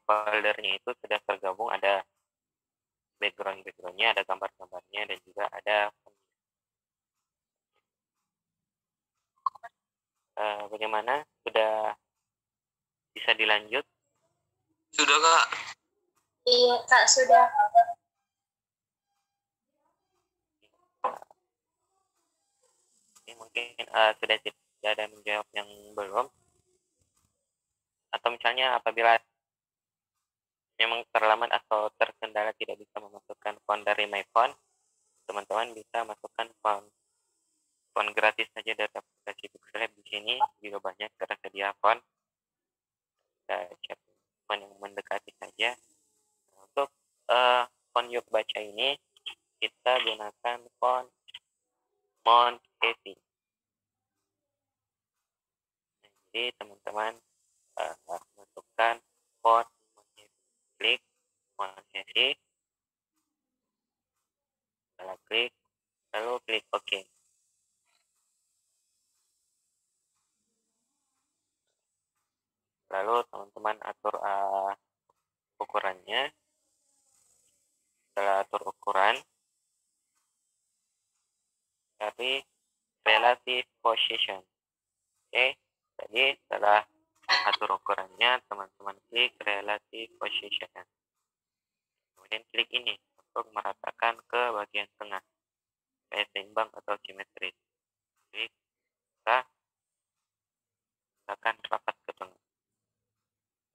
foldernya itu sudah tergabung ada backgroundnya, ada gambar-gambarnya, dan juga ada bagaimana, sudah bisa dilanjut? Sudah, Kak. Iya, Kak, sudah. Mungkin sudah tidak ada yang menjawab yang belum, atau misalnya apabila memang terlambat atau terkendala tidak bisa memasukkan font dari MyFont, teman-teman bisa masukkan font gratis saja dari aplikasi Pixel. Di sini juga banyak tersedia font, font yang mendekati saja. Untuk font Yuk Baca ini kita gunakan font Montevi. Jadi teman-teman masukkan font Montevi, klik Montevi, klik, lalu klik OK. Lalu teman-teman atur ukurannya. Setelah atur ukuran, cari relative position. Oke, jadi setelah atur ukurannya, teman-teman klik relative position. Kemudian klik ini untuk meratakan ke bagian tengah, supaya seimbang atau simetris. Klik, akan rapat ke tengah.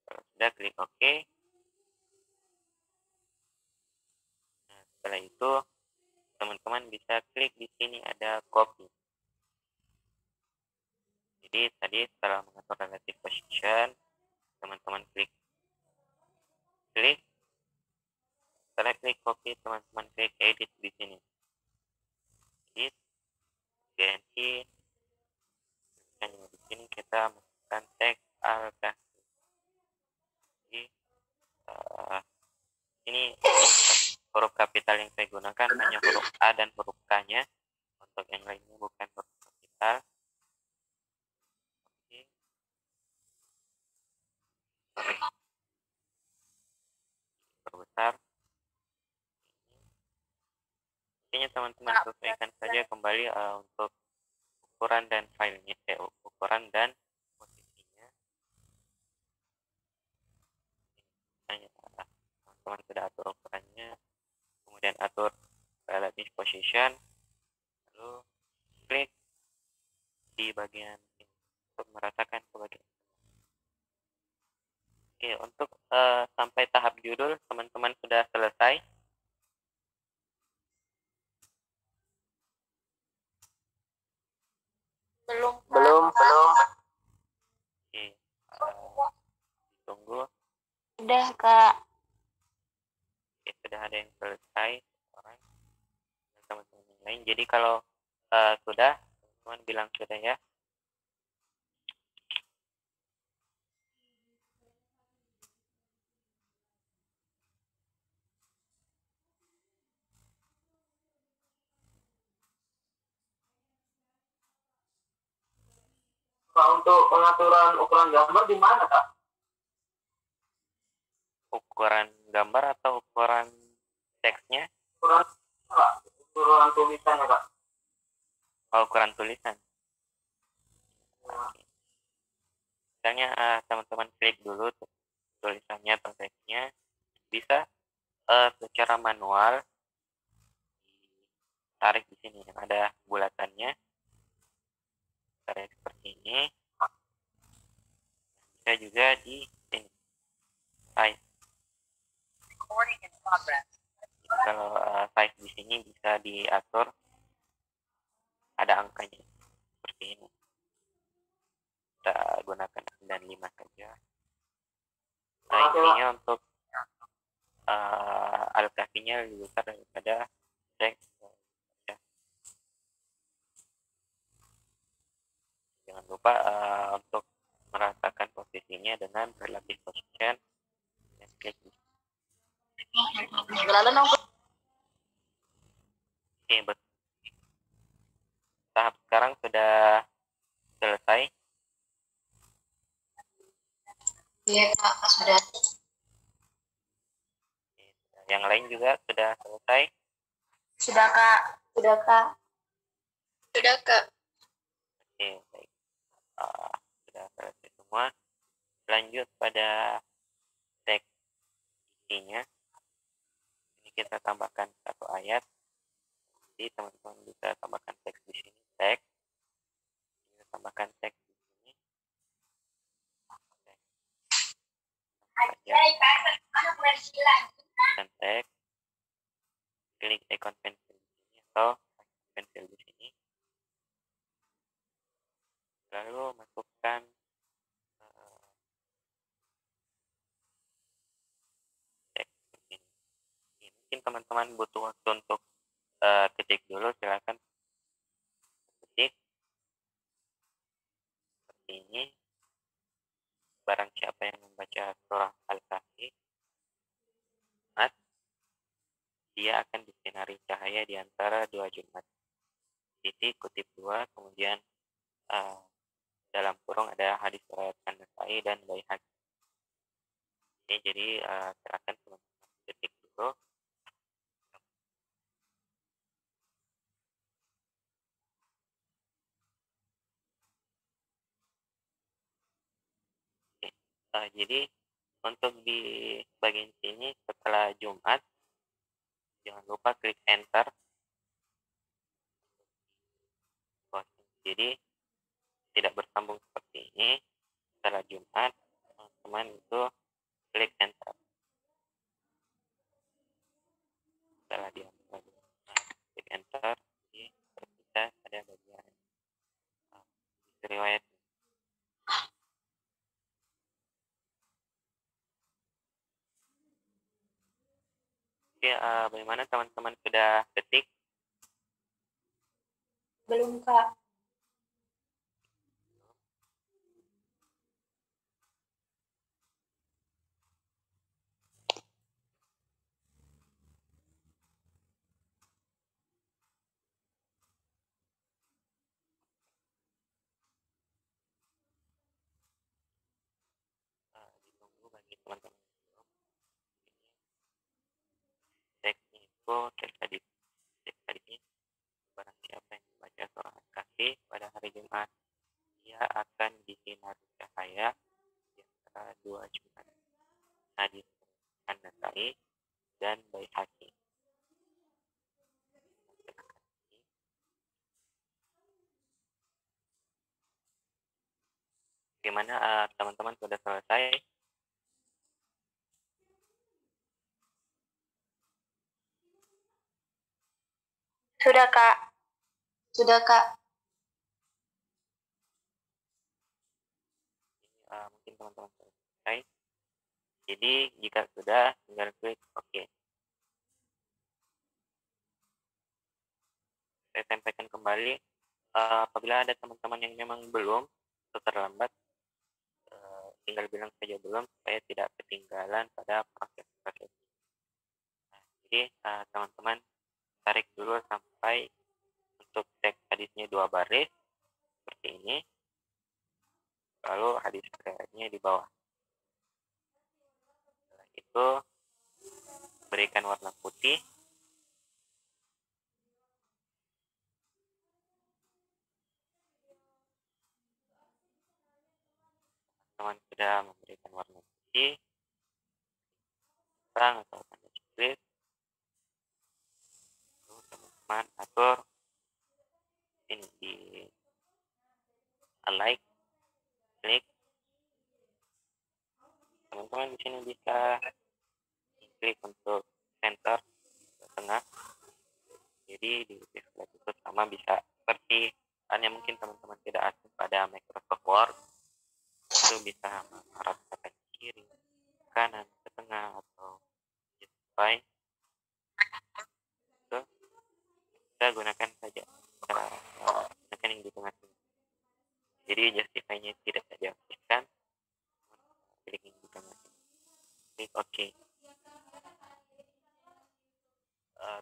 Kalau sudah, klik OK. Nah, setelah itu teman-teman bisa klik di sini ada copy. Jadi tadi setelah mengatur relative position, teman-teman klik. Setelah klik copy, teman-teman klik edit di sini. Edit, ganti. Dan di sini kita masukkan teks Al-Kahfi. Jadi ini huruf kapital yang saya gunakan hanya huruf A dan huruf K-nya. Untuk yang lainnya bukan huruf kapital. Perbesar. Intinya teman-teman sesuaikan saja kembali untuk ukuran dan filenya, ukuran dan posisinya. Teman-teman sudah atur ukurannya, kemudian atur relative position, lalu klik di bagian ini untuk meratakan ke bagian. Oke, untuk sampai tahap judul teman-teman sudah selesai. Belum. Oke, tunggu. Udah, Kak. Oke, sudah ada yang selesai, orang teman-teman yang lain. Jadi kalau sudah, teman-teman bilang sudah ya. Pak, untuk pengaturan ukuran gambar di mana, Kak? Ukuran gambar atau ukuran teksnya? Ukuran tulisannya, Kak. Ukuran tulisan. Misalnya teman-teman klik dulu tulisannya atau teksnya, bisa secara manual tarik di sini yang ada bulatannya, tarik seperti ini. Bisa juga di sini size. Kalau size di sini bisa diatur, ada angkanya seperti ini. Kita gunakan 95 saja. Nah, intinya untuk Al-Kahfinya lebih besar daripada teks. jangan lupa untuk merasakan posisinya dengan relative position dan klik di Oke, tahap sekarang sudah selesai. Iya Kak, sudah. Yang lain juga sudah selesai. Sudah Kak. Sudah Kak. Sudah Kak. Oke, baik. Sudah selesai semua. Lanjut pada teks isinya. Ini kita tambahkan satu ayat. Jadi teman-teman bisa tambahkan teks di sini. Teks. Kita tambahkan teks di sini. Dan teks. Klik ikon pensil di sini atau pensil di sini. Lalu masukkan teks seperti ini. Mungkin teman-teman butuh waktu untuk ketik dulu, silakan ketik seperti ini. Barang siapa yang membaca surah Al-Kahfi, dia akan disinari cahaya di antara dua Jumat. Titik kutip 2, kemudian dalam kurung ada hadis riwayat An-Nasai dan Baihaqi. Jadi silakan teman-teman ketik dulu. Jadi untuk di bagian sini setelah Jumat, jangan lupa klik enter. Jadi tidak bersambung seperti ini. Setelah Jumat, teman-teman itu klik enter. Setelah dia klik enter, jadi terpisah pada bagian riwayat. Oke, bagaimana teman-teman sudah ketik? Belum Kak. Ditunggu bagi teman-teman. Teks info, teks tadi barang siapa yang membaca surah Al-Kahfi pada hari Jumat, dia akan disinari cahaya di antara dua Jumat. Hadis An-Nasai dan Baihaqi. Bagaimana teman-teman sudah selesai? Sudah Kak. Sudah Kak. Mungkin teman-teman sudah selesai. Jadi jika sudah, tinggal klik OK. Saya sampaikan kembali, apabila ada teman-teman yang memang belum atau terlambat, tinggal bilang saja belum supaya tidak ketinggalan pada proses-proses. Jadi teman-teman tarik dulu sampai untuk teks hadisnya 2 baris seperti ini, lalu hadis riwayatnya di bawah. Setelah itu berikan warna putih. Teman sudah memberikan warna putih, terang atau tanda jepit. Lalu teman-teman atur ini di like, klik. Teman-teman di sini bisa klik untuk center ke tengah. Jadi di display itu sama bisa seperti hanya mungkin teman-teman tidak asing pada Microsoft Word, itu bisa mengarahkan ke kiri, kanan, ke tengah atau display. Itu kita gunakan saja gunakan yang di tengah sini. Jadi klik OK.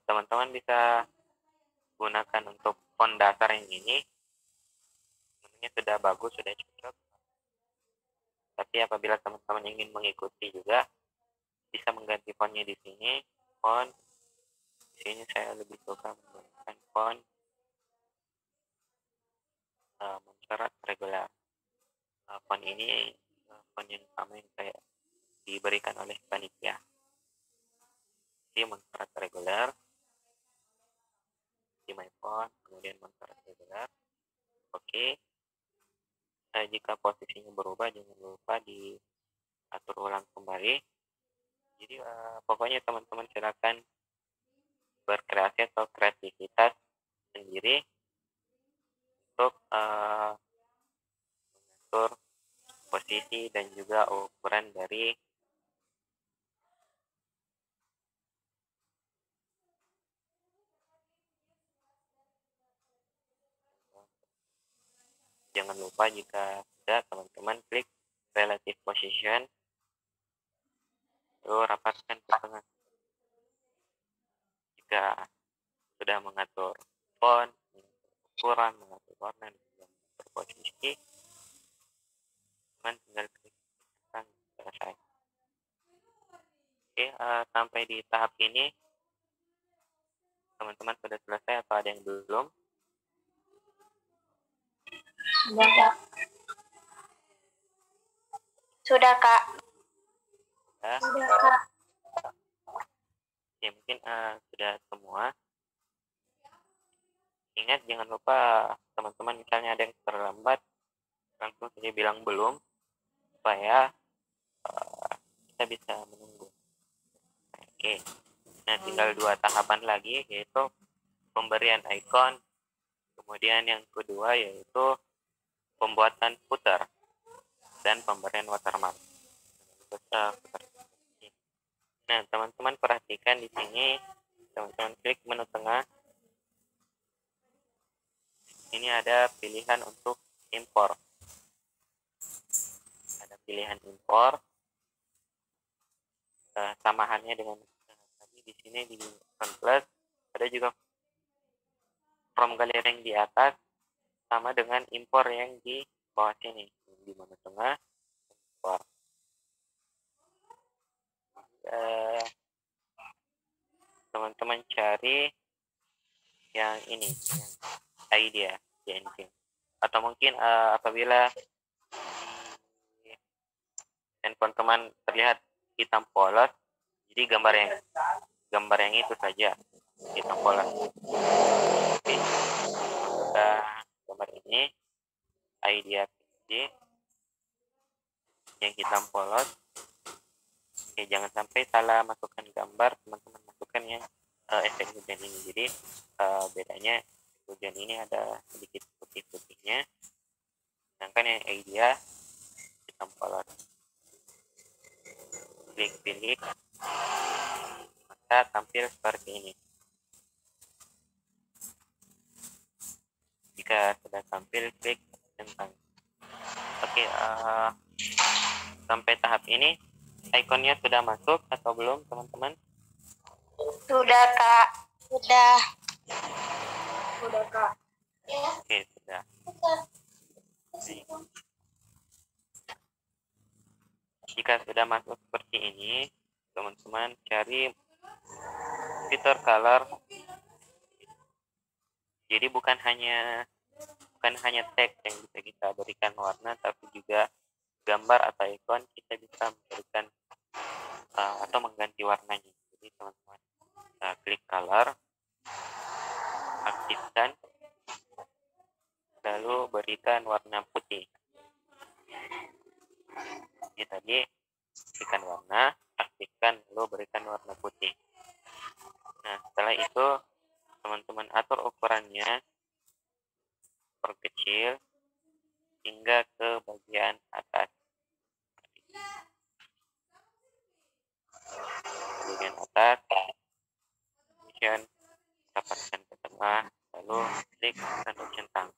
Teman-teman bisa gunakan untuk font dasar yang ini. Menunya sudah bagus, sudah cocok. Tapi apabila teman-teman ingin mengikuti juga, bisa mengganti fontnya di sini. Font di sini saya lebih suka menggunakan font Montserrat regular. Font ini font yang sama yang saya diberikan oleh panitia. Jadi Montserrat regular di my font, kemudian Montserrat regular. Oke. Jika posisinya berubah, jangan lupa diatur ulang kembali. Jadi pokoknya teman-teman silakan berkreasi atau kreativitas sendiri untuk mengatur posisi dan juga ukuran dari jangan lupa jika sudah teman-teman klik relative position, lalu rapatkan ke tengah. Jika sudah mengatur font, mengatur ukuran, mengatur warna, dan juga mengatur posisi, teman tinggal klik centang, selesai. Oke, sampai di tahap ini teman-teman sudah selesai atau ada yang belum? Sudah, Kak. Sudah, Kak. Ya. Sudah, Kak. Ya, mungkin sudah semua. Ingat, jangan lupa teman-teman misalnya ada yang terlambat, langsung saja bilang belum, supaya kita bisa menunggu. Oke, nah tinggal 2 tahapan lagi, yaitu pemberian icon, kemudian yang kedua yaitu pembuatan footer dan pemberian watermark. Nah, teman-teman perhatikan di sini, teman-teman klik menu tengah. Ini ada pilihan untuk impor. Ada pilihan impor. Samahannya dengan tadi di sini di front plus. Ada juga from gallery yang di atas sama dengan impor yang di bawah sini, di menu tengah impor. Teman-teman cari yang ini, yang idea PNG, atau mungkin apabila handphone teman terlihat hitam polos, jadi gambar yang itu saja hitam polos. Oke. Gambar ini idea PNG yang hitam polos. Oke, jangan sampai salah masukkan gambar, teman-teman masukkan yang efek hujan ini. Jadi bedanya hujan ini ada sedikit putih-putihnya, sedangkan yang idea hitam polos. Klik pilih, maka tampil seperti ini. Jika sudah tampil, klik centang. Oke, sampai tahap ini ikonnya sudah masuk atau belum, teman-teman? Sudah, Kak. Sudah. Sudah, Kak. Oke, sudah. Baik. Jika sudah masuk seperti ini, teman-teman cari fitur color. Jadi bukan hanya teks yang bisa kita berikan warna, tapi juga gambar atau ikon kita bisa memberikan atau mengganti warnanya. Jadi teman-teman klik color, aktifkan, lalu berikan warna putih. Jadi tadi berikan warna, aktifkan, lalu berikan warna putih. Nah, setelah itu teman-teman atur ukurannya, perkecil hingga ke bagian atas. Bagian atas, kemudian rapatkan ke tengah, lalu klik tanda centang.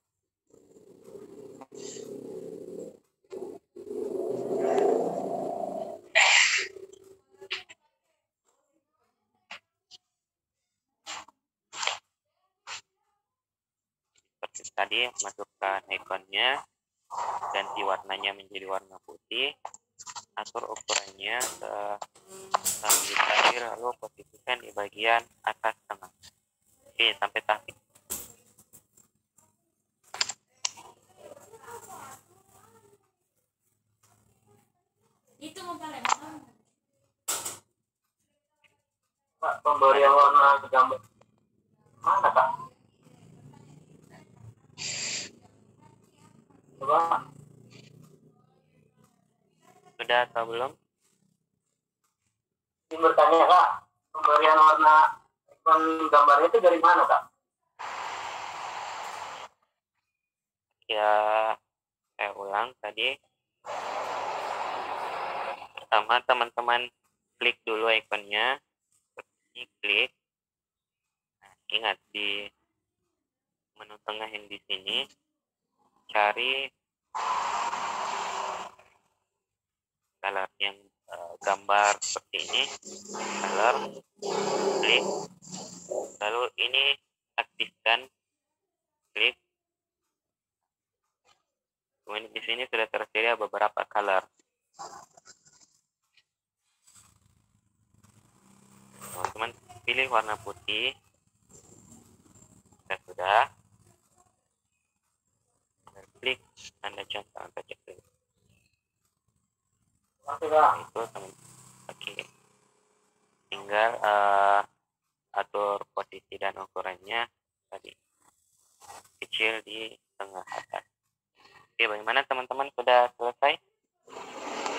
tadi masukkan ikonnya, ganti warnanya menjadi warna putih, atur ukurannya sambil terakhir, lalu posisikan di bagian atas tengah. Oke, sampai tahap ini. Kak, pemberian warna ke gambar mana kak? Coba. Sudah atau belum? Ini bertanya kak, pemberian warna ikon gambarnya itu dari mana kak? Ya, saya ulang tadi. Pertama, teman-teman klik dulu ikonnya. Ini klik. Nah, ingat di menu tengah yang di sini, cari color yang gambar seperti ini, color, klik, lalu ini aktifkan, klik. Kemudian di sini sudah tersedia beberapa color. Teman-teman pilih warna putih. Sudah. Klik tanda centang atau cek. Masih kak. Itu teman. Oke. Tinggal atur posisi dan ukurannya tadi. Kecil di tengah atas. Oke, bagaimana teman-teman, sudah selesai?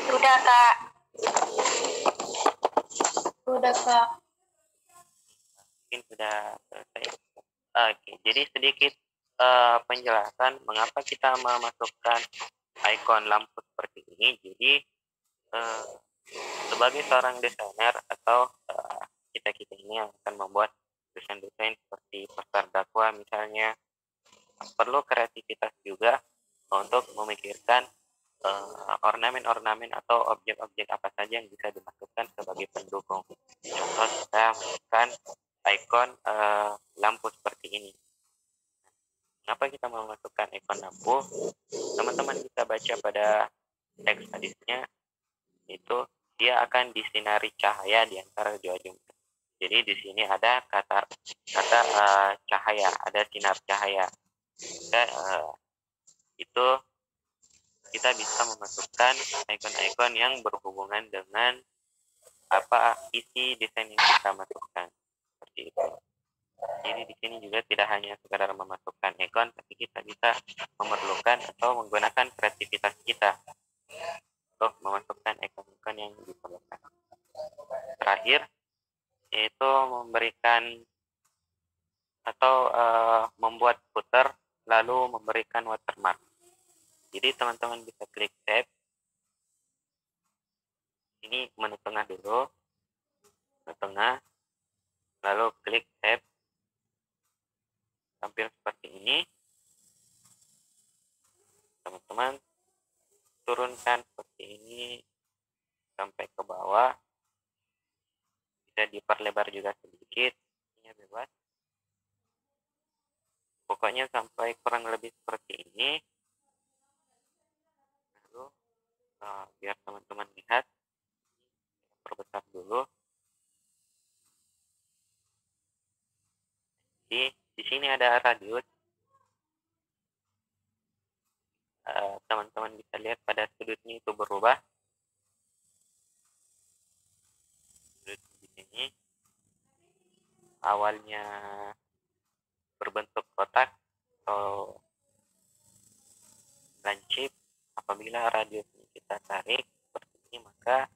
Sudah, Kak. Sudah, Kak. Mungkin sudah selesai. Oke, jadi sedikit penjelasan mengapa kita memasukkan ikon lampu seperti ini. Jadi sebagai seorang desainer atau kita ini yang akan membuat desain-desain seperti poster dakwah misalnya, perlu kreativitas juga untuk memikirkan ornamen-ornamen atau objek-objek apa saja yang bisa dimasukkan sebagai pendukung. Contoh, kita masukkan ikon lampu seperti ini. Kenapa kita memasukkan ikon lampu? Teman-teman bisa baca pada teks hadisnya, itu dia akan disinari cahaya di antara dua jumlah. Jadi di sini ada kata cahaya, ada sinar cahaya. Itu kita bisa memasukkan ikon-ikon yang berhubungan dengan apa isi desain yang kita masukkan, seperti itu. Jadi di sini juga tidak hanya sekedar memasukkan ikon, tapi kita bisa memerlukan atau menggunakan kreativitas kita untuk memasukkan ikon-ikon yang diperlukan. Terakhir, yaitu memberikan atau membuat footer lalu memberikan watermark. Jadi teman-teman bisa klik save. Ini menu tengah dulu, menu tengah, lalu klik save. Tampil seperti ini. Teman-teman turunkan seperti ini sampai ke bawah. Bisa diperlebar juga sedikit, ini bebas. Pokoknya sampai kurang lebih seperti ini. Lalu biar teman-teman lihat, perbesar dulu. Di sini ada radius. Teman-teman bisa lihat pada sudutnya itu berubah. Sudut di sini awalnya berbentuk kotak atau lancip. Apabila radiusnya kita tarik seperti ini, maka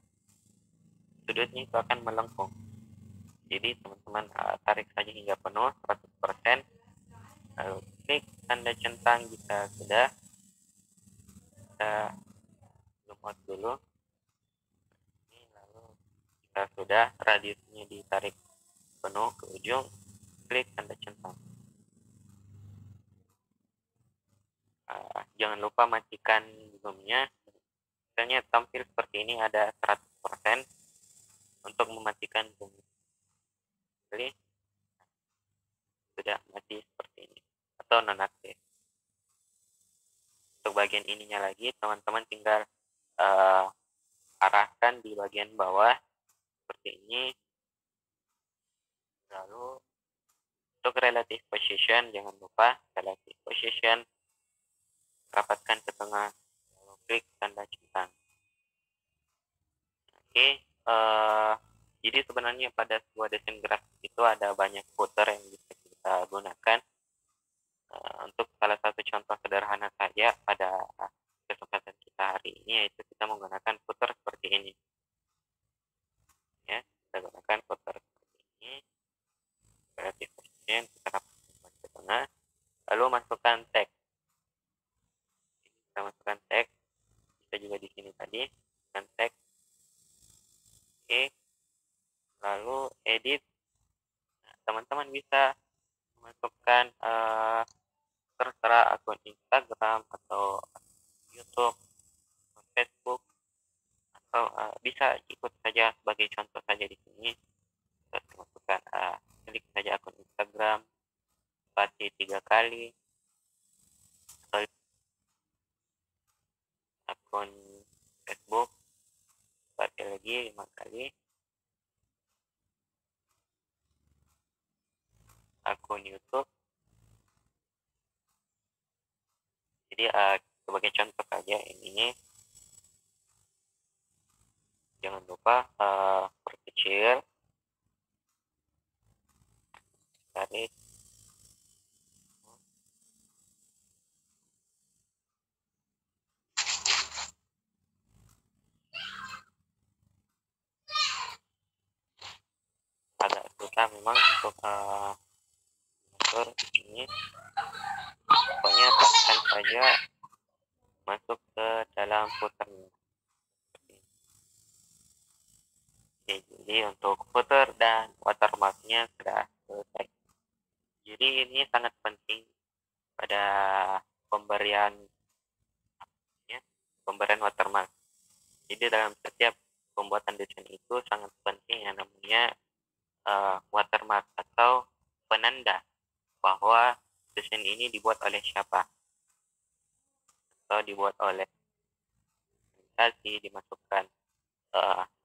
sudutnya itu akan melengkung. Jadi teman-teman tarik saja hingga penuh 100%. Lalu klik tanda centang jika sudah. Kita zoom out dulu. Ini lalu jika sudah radiusnya ditarik penuh ke ujung, klik tanda centang. Jangan lupa matikan zoomnya. Misalnya tampil seperti ini ada 100%. Untuk mematikan zoom, klik sudah mati seperti ini atau nonaktif. bagian ininya lagi, teman-teman tinggal arahkan di bagian bawah seperti ini. Lalu untuk relative position, jangan lupa relative position rapatkan ke tengah, lalu klik tanda centang. Oke, jadi sebenarnya pada sebuah desain grafis itu ada banyak footer yang bisa kita gunakan. Untuk salah satu contoh sederhana saja pada kesempatan kita hari ini, yaitu kita menggunakan footer seperti ini. Ya, kita gunakan footer seperti ini. Relative position kita rapatkan ke tengah, lalu masukkan teks. Kita masukkan teks, bisa juga di sini tadi, masukkan teks. Oke, lalu edit. Nah, teman-teman bisa memasukkan terserah akun Instagram atau YouTube atau Facebook, atau bisa ikut saja sebagai contoh saja di sini. Kita masukkan klik saja akun Instagram spasi 3 kali, atau akun Facebook spasi lagi 5 kali, akun YouTube. Jadi sebagai contoh saja ini, jangan lupa perkecil, tarik, agak susah memang untuk mengatur ini. Pokoknya tekan saja masuk ke dalam footernya. Oke, jadi untuk footer dan watermarknya sudah selesai. Jadi ini sangat penting pada pemberian watermark. Jadi dalam setiap pembuatan desain itu sangat penting yang namanya watermark atau penanda bahwa desain ini dibuat oleh siapa, atau dibuat oleh organisasi, dimasukkan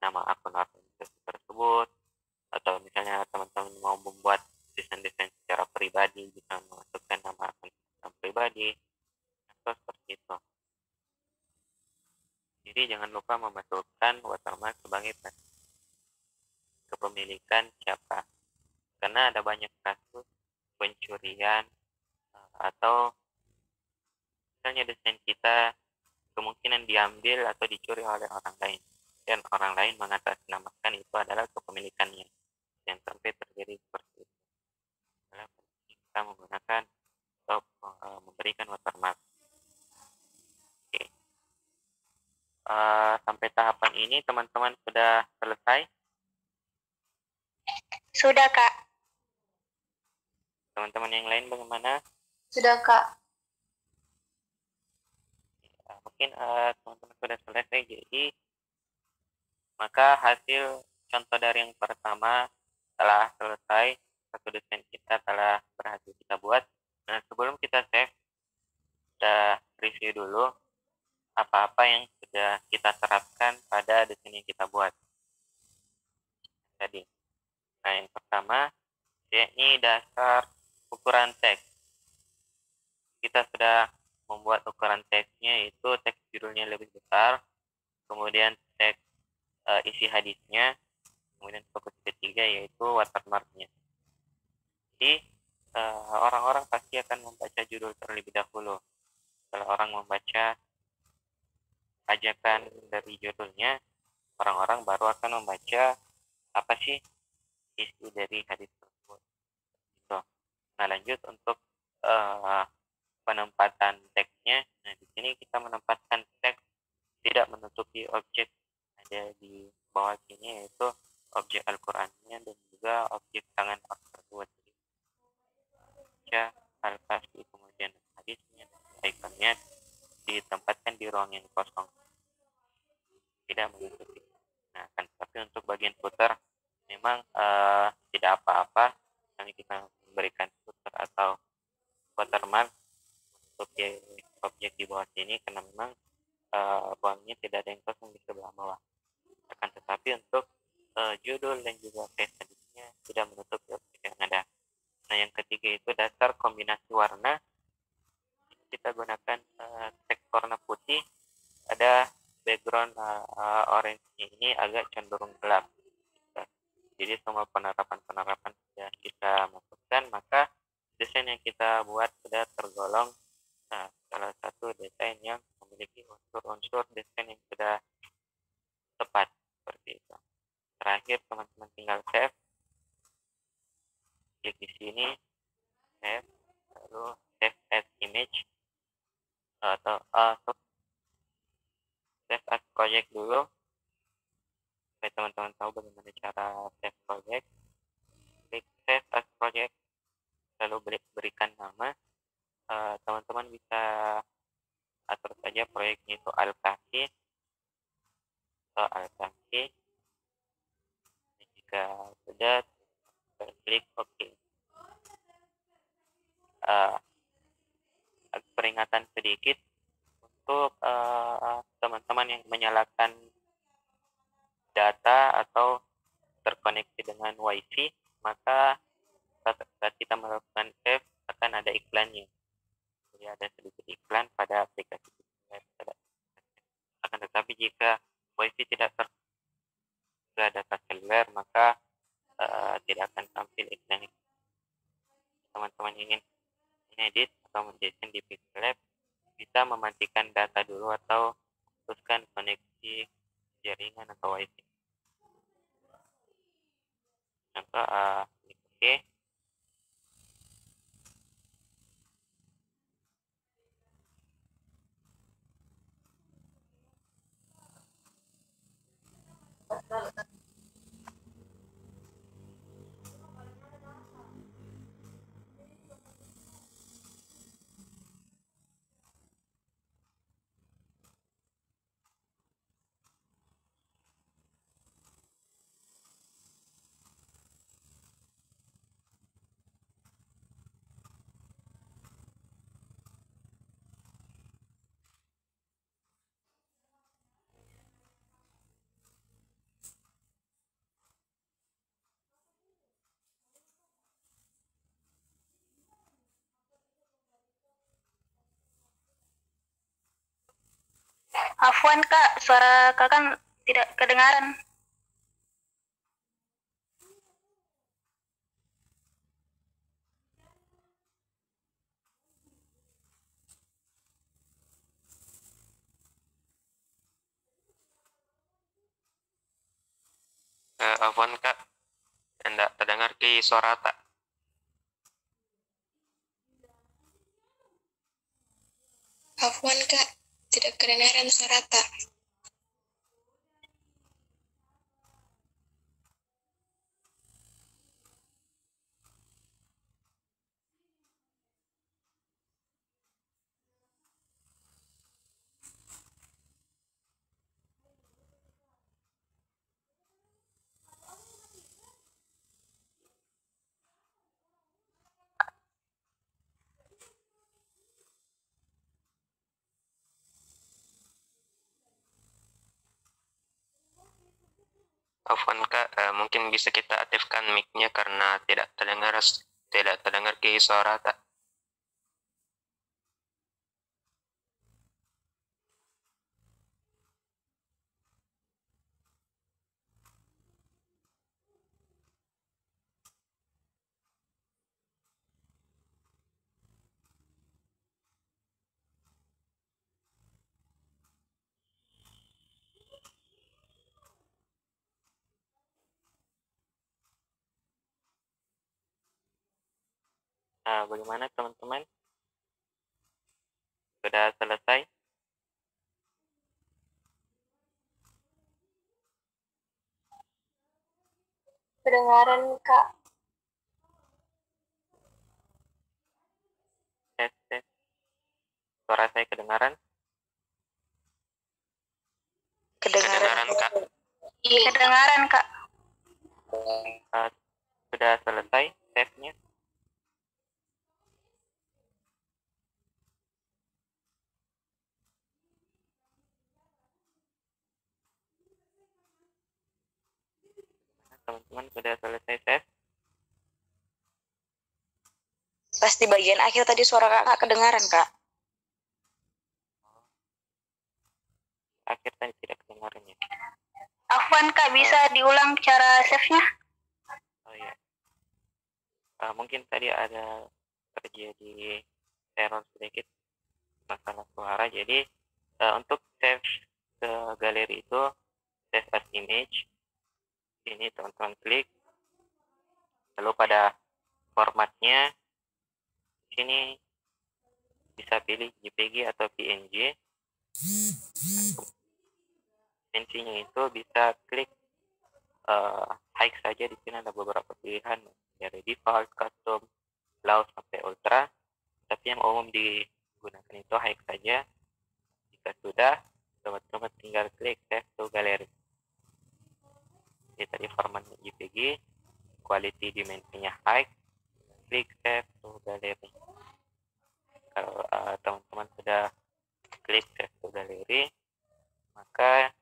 nama akun-akun tersebut, atau misalnya teman-teman mau membuat desain-desain secara pribadi, bisa memasukkan nama akun pribadi atau seperti itu. Jadi jangan lupa memasukkan watermark sebagai kepemilikan siapa, karena ada banyak kasus pencurian atau misalnya desain kita kemungkinan diambil atau dicuri oleh orang lain, dan orang lain mengatasnamakan itu adalah kepemilikannya. Yang sampai terjadi seperti itu, adalah kita menggunakan atau memberikan watermark. Oke. Sampai tahapan ini teman-teman sudah selesai? Sudah, Kak. Teman-teman yang lain bagaimana? Sudah, Kak. Mungkin teman-teman sudah selesai. Jadi maka hasil contoh dari yang pertama telah selesai, satu desain kita telah berhasil kita buat. Nah, sebelum kita save, kita review dulu apa-apa yang sudah kita terapkan pada desain yang kita buat tadi. Nah, yang pertama, yakni dasar ukuran teks. Kita sudah membuat ukuran teksnya, itu teks judulnya lebih besar, kemudian teks isi hadisnya, kemudian fokus ketiga yaitu watermarknya. Jadi orang-orang pasti akan membaca judul terlebih dahulu. Kalau orang membaca ajakan dari judulnya, orang-orang baru akan membaca apa sih isi dari hadis tersebut. So, nah, lanjut untuk penempatan teksnya. Nah, di sini kita menempatkan teks tidak menutupi objek ada di bawah sini, yaitu objek Al-Qur'annya dan juga objek tangan orang tersebut. Baca Al-Kahfi, kemudian hadisnya dan ikonnya ditempatkan di ruang yang kosong, tidak menutupi. Nah, kan tapi untuk bagian footer memang tidak apa-apa kami kita memberikan footer atau watermark untuk objek di bawah sini karena memang ruangnya tidak ada yang kosong di sebelah bawah. Akan tetapi untuk judul dan juga case study-nya sudah menutup objek yang ada. Nah, yang ketiga itu dasar kombinasi warna. Kita gunakan teks warna putih, ada background orange ini agak cenderung gelap. Jadi semua penerapan sudah kita masukkan, maka desain yang kita buat sudah tergolong salah satu desain yang memiliki unsur-unsur desain yang sudah tepat seperti itu. Terakhir teman-teman tinggal save, klik di sini, save, lalu save as image atau save as project dulu supaya teman-teman tahu bagaimana cara save project. Klik save as project, lalu berikan nama. Teman-teman bisa atur saja proyeknya itu Alkaki atau Alkaki. Jika sudah, klik OK. Peringatan sedikit untuk teman-teman yang menyalakan data atau terkoneksi dengan WiFi, maka saat kita melakukan save akan ada iklannya. Jadi ada sedikit iklan pada aplikasi web. Akan tetapi jika WiFi tidak ada data seluler, maka tidak akan tampil iklan. Teman-teman ingin mengedit atau mendesain di Pixel Lab, bisa mematikan data dulu atau putuskan koneksi jaringan atau WiFi. Contoh klik OK. Afwan Kak, suara Kak kan tidak kedengaran. Afwan Kak, tidak terdengar ke suara tak? Afwan Kak, tidak kedengaran suara tak. Afwan Kak, mungkin bisa kita aktifkan mic-nya karena tidak terdengar ke suara tak? Nah, bagaimana teman-teman? Sudah selesai? Kedengaran Kak. Tes. Suara saya kedengaran? Kedengaran Kak? Iya, kedengaran Kak. Sudah selesai tesnya? teman-teman sudah selesai save? Pas di bagian akhir tadi suara kakak kedengaran, Kak. Akhir tadi tidak kedengaran ya. Afwan Kak, bisa diulang cara save-nya? Oh iya. Mungkin tadi ada terjadi error sedikit masalah suara. Jadi untuk save ke galeri itu save as image. Ini teman-teman klik. Lalu pada formatnya sini bisa pilih JPG atau PNG. Dimensinya itu bisa klik high saja. Di sini ada beberapa pilihan dari default, custom, low sampai ultra. Tapi yang umum digunakan itu high saja. Jika sudah, teman-teman tinggal klik save to gallery. Jadi tadi formatnya JPG, quality dimensinya high, klik save to gallery. Kalau teman-teman sudah klik save to gallery, maka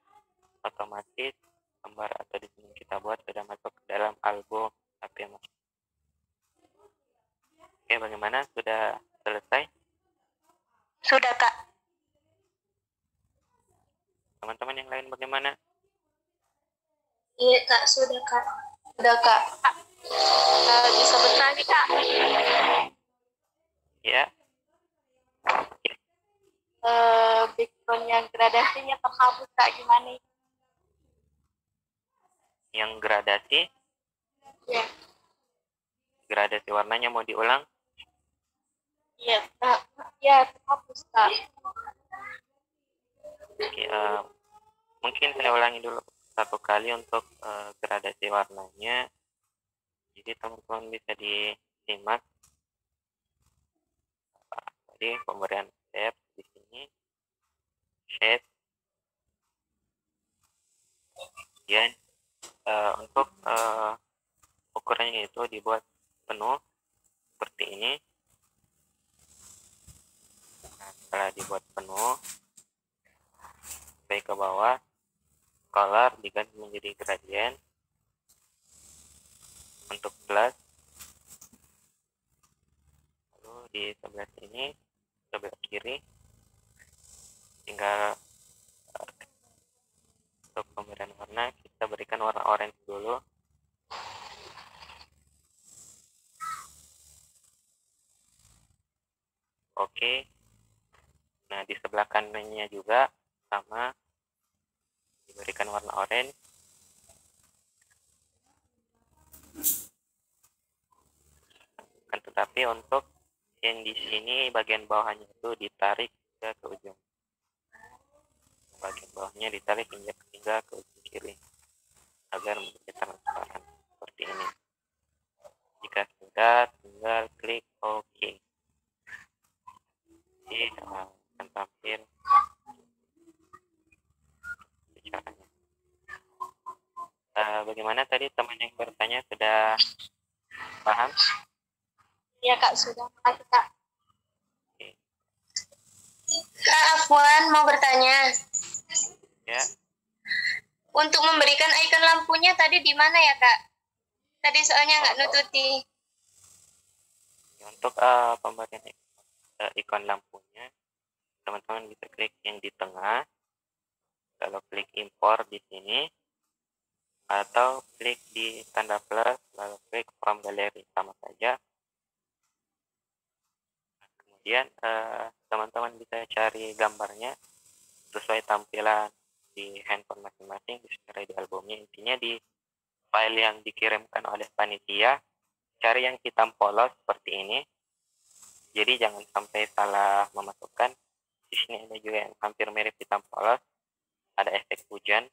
otomatis gambar atau di sini kita buat sudah masuk ke dalam album HP Mas. Oke, bagaimana? Sudah selesai? Sudah Kak. Teman-teman yang lain bagaimana? Iya Kak, sudah Kak. Udah, Kak. Bisa bertanya Kak? Ya, Background yang gradasinya terhapus Kak, gimana? yang gradasi, Iya, gradasi warnanya mau diulang? iya Kak. Ya, terhapus Kak. Oke, mungkin saya ulangi dulu satu kali untuk gradasi warnanya. Jadi teman-teman bisa disimak. Tadi pemberian shape di sini, shade, kemudian untuk ukurannya itu dibuat penuh seperti ini. Nah, setelah dibuat penuh, sampai ke bawah, color diganti menjadi gradient. Untuk plus, lalu di sebelah sini, sebelah kiri, tinggal untuk pemberian warna kita berikan warna orange dulu. Oke. Nah, di sebelah kanannya juga sama, diberikan warna orange. Kan tetapi untuk yang di sini bagian bawahnya itu ditarik ke ujung. Bagian bawahnya ditarik hingga ke ujung kiri agar menjadi transparan seperti ini. Jika sudah, tinggal klik OK. Jadi akan tampil caranya. Bagaimana tadi teman yang bertanya, sudah paham? Iya Kak, sudah. Makasih Kak. Oke. Kak Afwan mau bertanya. Ya, Untuk memberikan icon lampunya tadi di mana ya Kak? Tadi soalnya nggak nututi. untuk pemberian ikon lampunya, teman-teman bisa klik yang di tengah, lalu klik import di sini, atau klik di tanda plus, lalu klik from gallery, sama saja. Kemudian teman-teman bisa cari gambarnya sesuai tampilan di handphone masing-masing, bisa di albumnya. Intinya di file yang dikirimkan oleh panitia, cari yang hitam polos seperti ini. Jadi jangan sampai salah memasukkan. Di sini ada juga yang hampir mirip hitam polos, ada efek hujan,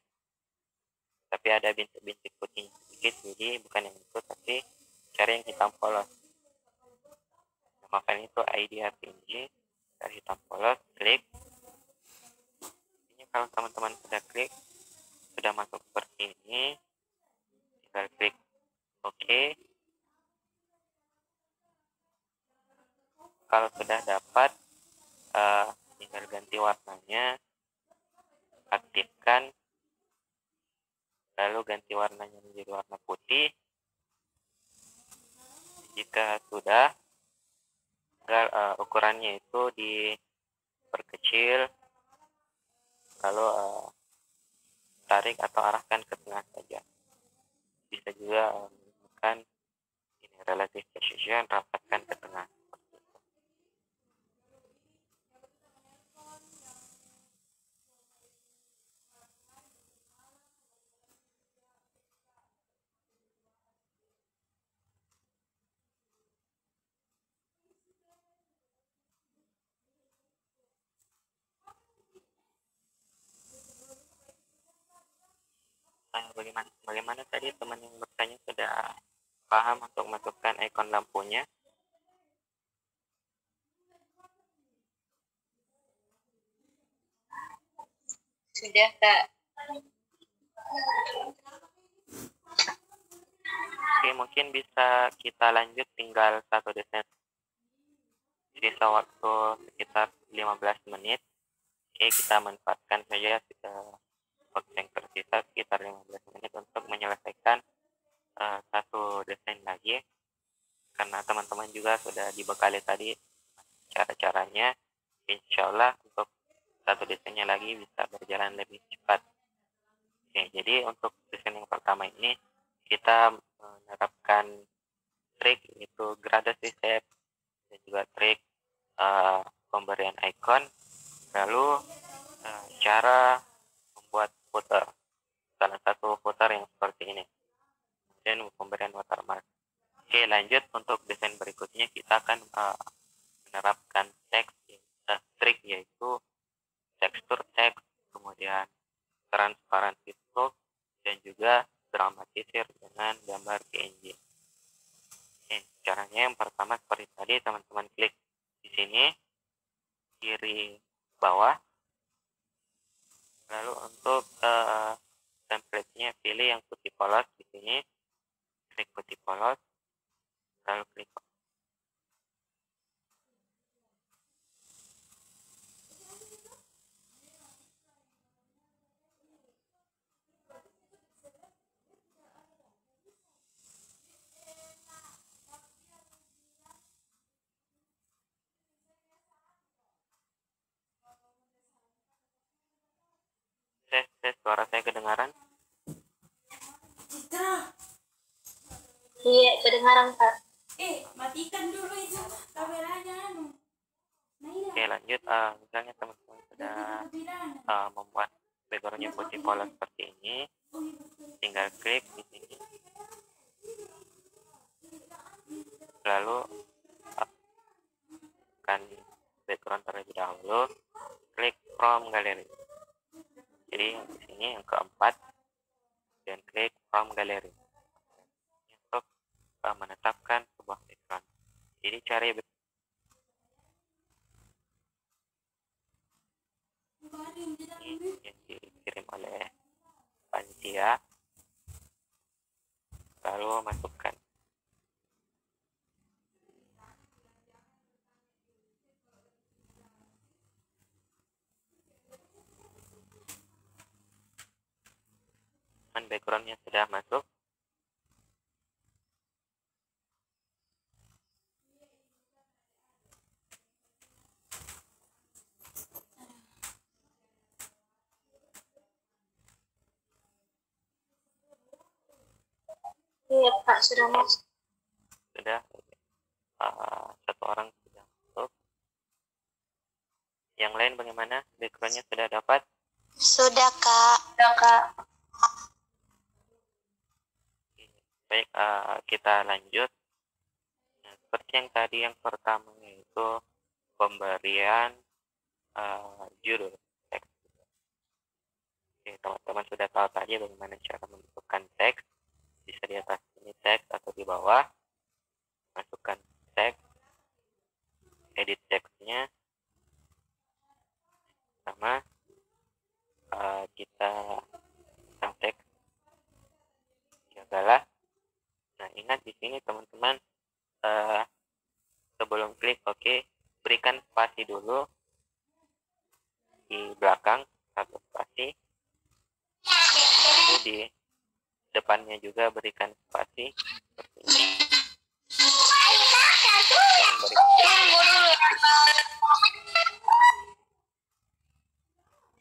tapi ada bintik-bintik putih sedikit. Jadi bukan yang itu, tapi cari yang hitam polos. Makanya itu ID PNG dari hitam polos, klik. Ini kalau teman-teman sudah klik, sudah masuk seperti ini, tinggal klik OK. Kalau sudah dapat, tinggal ganti warnanya, aktifkan, lalu ganti warnanya menjadi warna putih. Jika sudah, tinggal ukurannya itu diperkecil, lalu tarik atau arahkan ke tengah saja. Bisa juga menggunakan ini relative precision, rapatkan ke tengah. Bagaimana tadi teman yang bertanya sudah paham untuk masukkan ikon lampunya? Sudah, Kak. Oke, mungkin bisa kita lanjut, tinggal satu desain. Sisa waktu sekitar 15 menit. Oke, kita manfaatkan saja waktu yang tersisa sekitar 15 menit untuk menyelesaikan satu desain lagi. Karena teman-teman juga sudah dibekali tadi cara-caranya. Insya Allah untuk satu desainnya lagi bisa berjalan lebih cepat. Oke, jadi untuk desain yang pertama ini kita menerapkan trik itu gradasi shape dan juga trik pemberian icon, lalu cara membuat footer, salah satu footer yang seperti ini, dan pemberian watermark. Oke, lanjut untuk desain berikutnya kita akan menerapkan trik yaitu tekstur teks, kemudian transparansi stroke, dan juga dramatisir dengan gambar PNG. Oke, caranya yang pertama seperti tadi, teman-teman klik di sini kiri bawah, lalu untuk template-nya pilih yang putih polos di sini, klik putih polos, lalu klik suara saya kedengaran? Iya, kedengaran, Kak. Matikan dulu itu kameranya. Oke, lanjut. Misalnya teman-teman sudah membuat backgroundnya putih polos seperti ini, tinggal klik di sini, lalu akan background terlebih dahulu, klik from gallery. Jadi di sini yang keempat, dan klik from gallery untuk menetapkan sebuah background. Jadi cari ini yang dikirim oleh panitia, lalu masukkan. Backgroundnya sudah masuk, Iya, Pak, sudah masuk. Sudah. Satu orang sudah masuk. Yang lain bagaimana? Backgroundnya sudah dapat? Sudah, Kak. Sudah, Kak. Baik, kita lanjut. Nah, seperti yang tadi yang pertama yaitu pemberian judul teks. Oke, teman-teman sudah tahu tadi bagaimana cara menentukan teks. Bisa di atas ini teks atau di bawah. Masukkan teks, edit teksnya, sama kita teks jagalah. Nah, ingat di sini teman-teman, sebelum klik OK, berikan spasi dulu di belakang, satu spasi, lalu di depannya juga berikan spasi seperti ini.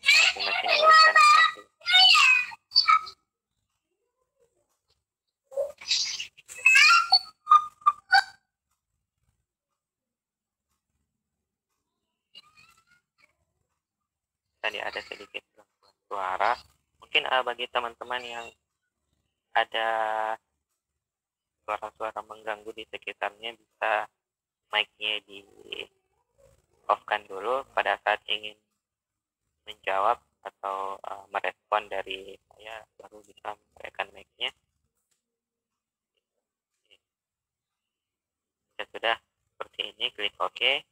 Masing-masing berikan spasi. Tadi ada sedikit gangguan suara. Mungkin bagi teman-teman yang ada suara-suara mengganggu di sekitarnya, bisa mic-nya di off-kan dulu pada saat ingin menjawab atau merespon dari saya, baru bisa menggunakan mic-nya. Ya sudah seperti ini, klik OK.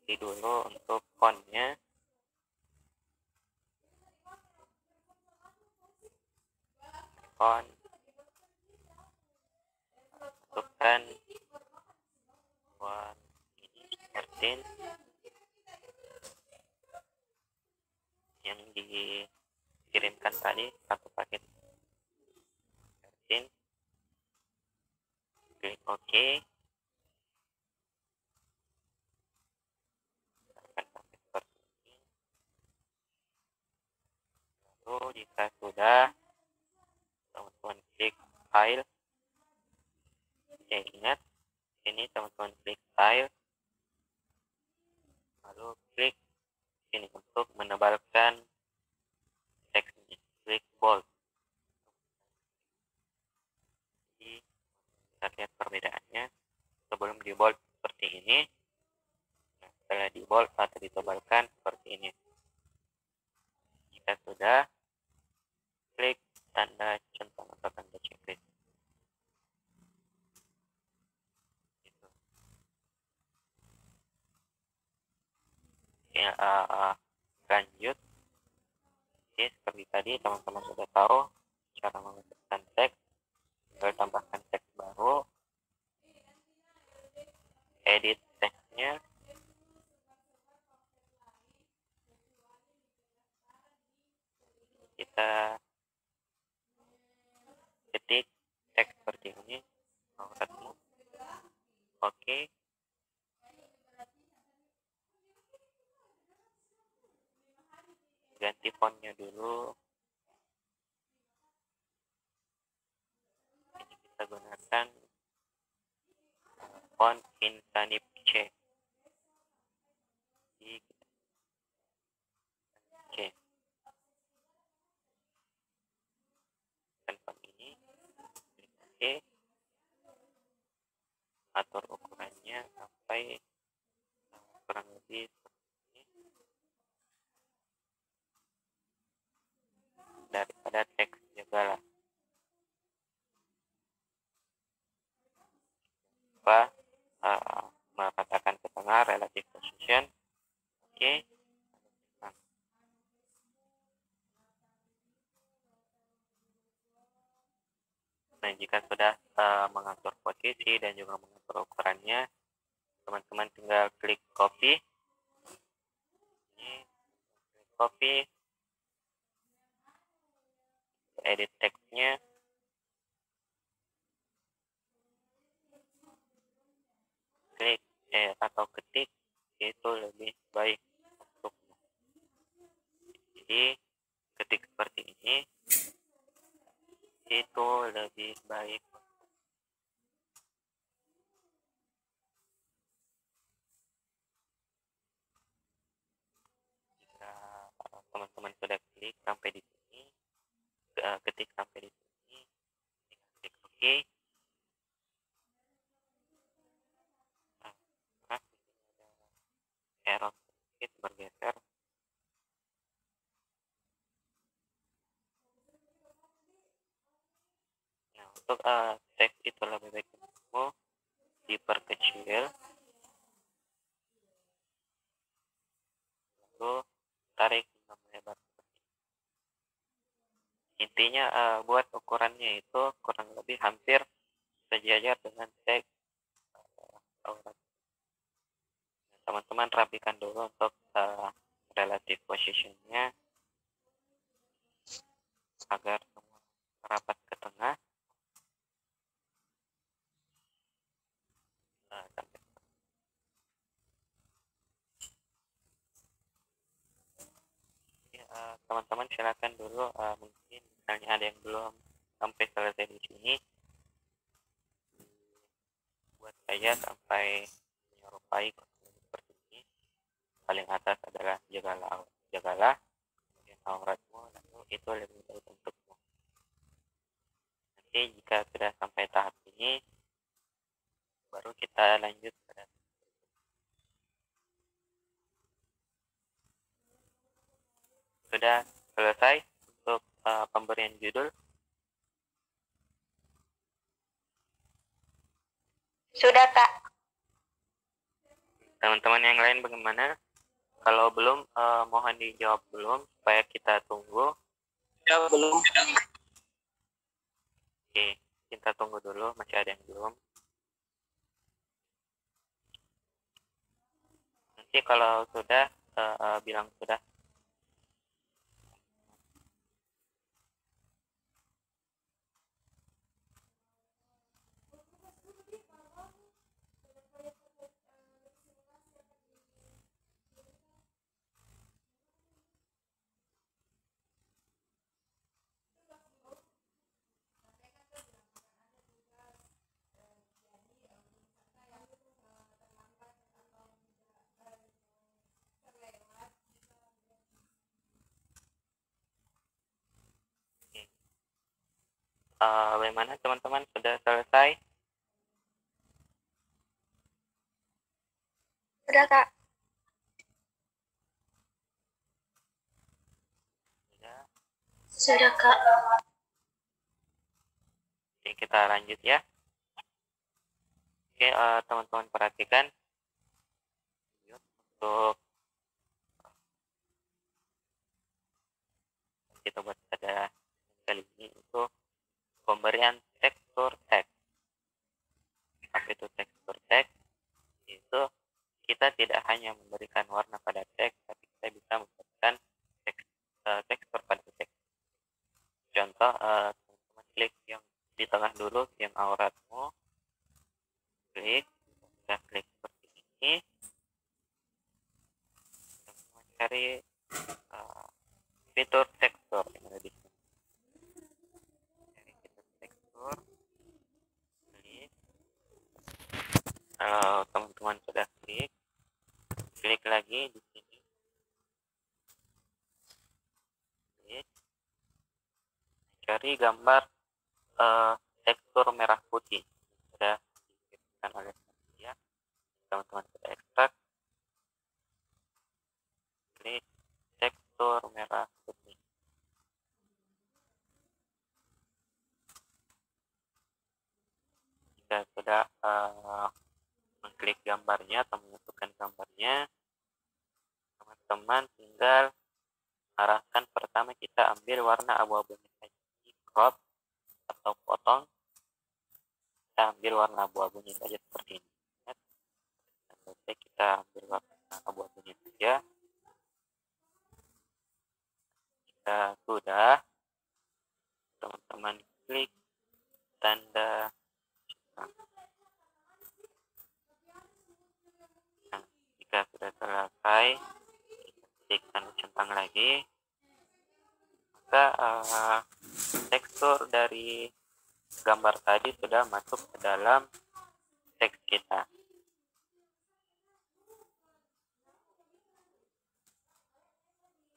Ganti dulu untuk font-nya. Font. Masukkan font ini 13 yang dikirimkan tadi, satu paket 13. Klik OK. Seperti ini. Lalu jika sudah, teman-teman klik file. Ingat, ini teman-teman klik file, lalu klik sini untuk menebalkan teksnya, klik bold. Jadi kita lihat perbedaannya. Sebelum di bold seperti ini, nah, setelah di bold atau ditebalkan seperti ini. Jika sudah, klik tanda centang atau tanda checklist. Ya, lanjut. Oke, seperti tadi teman-teman sudah tahu cara mengetikkan teks. Tinggal tambahkan teks baru, edit teksnya, kita ketik teks seperti ini, auratmu. Oke. Ganti fontnya dulu. Ini kita gunakan font Insanip C. C. Dan font ini, klik OK. Atur ukurannya sampai kurang lebih seperti ini. Daripada teks juga lah. Mengatakan ke tengah relative position. Oke. Nah, jika sudah mengatur posisi dan juga mengatur ukurannya, teman-teman tinggal klik copy. Ini klik copy, edit teksnya. Klik atau ketik, itu lebih baik untuknya. Jadi ketik seperti ini itu lebih baik. Jika teman-teman sudah klik sampai di sini, ketik sampai di sini, klik OK. Error sedikit bergeser. Nah, untuk teks itu lebih baik kamu diperkecil, lalu tarik hingga melebar. Intinya buat ukurannya itu kurang lebih hampir sejajar dengan teks aurat. Teman-teman rapikan dulu untuk relative positionnya. agar semua rapat ke tengah. Sampai teman-teman silakan dulu, mungkin misalnya ada yang belum sampai selesai di sini, buat saya sampai menyerupai seperti ini. Paling atas adalah jagalah kemudian auratmu, lalu itu lebih baik untukmu. Nanti jika sudah sampai tahap ini, baru kita lanjut pada sudah selesai untuk pemberian judul. Sudah, Kak. Teman-teman yang lain bagaimana? Kalau belum, mohon dijawab belum supaya kita tunggu. Ya, belum. Oke, kita tunggu dulu, masih ada yang belum. Nanti kalau sudah, bilang sudah. Bagaimana teman-teman, sudah selesai? Sudah, Kak. Sudah, Kak. Oke, kita lanjut ya. Oke, teman-teman perhatikan untuk kita buat pada kali ini untuk pemberian tekstur teks. Apa itu tekstur teks? Itu kita tidak hanya memberikan warna pada teks, tapi kita bisa memberikan tekstur pada teks. Contoh, teman-teman klik yang di tengah dulu, yang auratmu. Klik, sudah klik seperti ini. Teman-teman cari fitur tekstur yang ada di sini. Cari fitur tekstur. Klik. Kalau teman-teman sudah klik lagi di sini. Klik. Cari gambar tekstur merah putih. Sudah diberikan oleh saya. Teman-teman sudah ekstrak. Klik tekstur merah putih. Jika sudah mengklik gambarnya atau menyatukan gambarnya, teman-teman tinggal arahkan. Pertama kita ambil warna abu-abunya saja, crop atau potong. Kita ambil warna abu-abunya saja seperti ini. Dan selesai kita ambil warna abu-abunya saja. Jika sudah, teman-teman klik tanda centang. Nah, jika sudah selesai, kita klik tanda centang lagi. Maka tekstur dari gambar tadi sudah masuk ke dalam teks kita.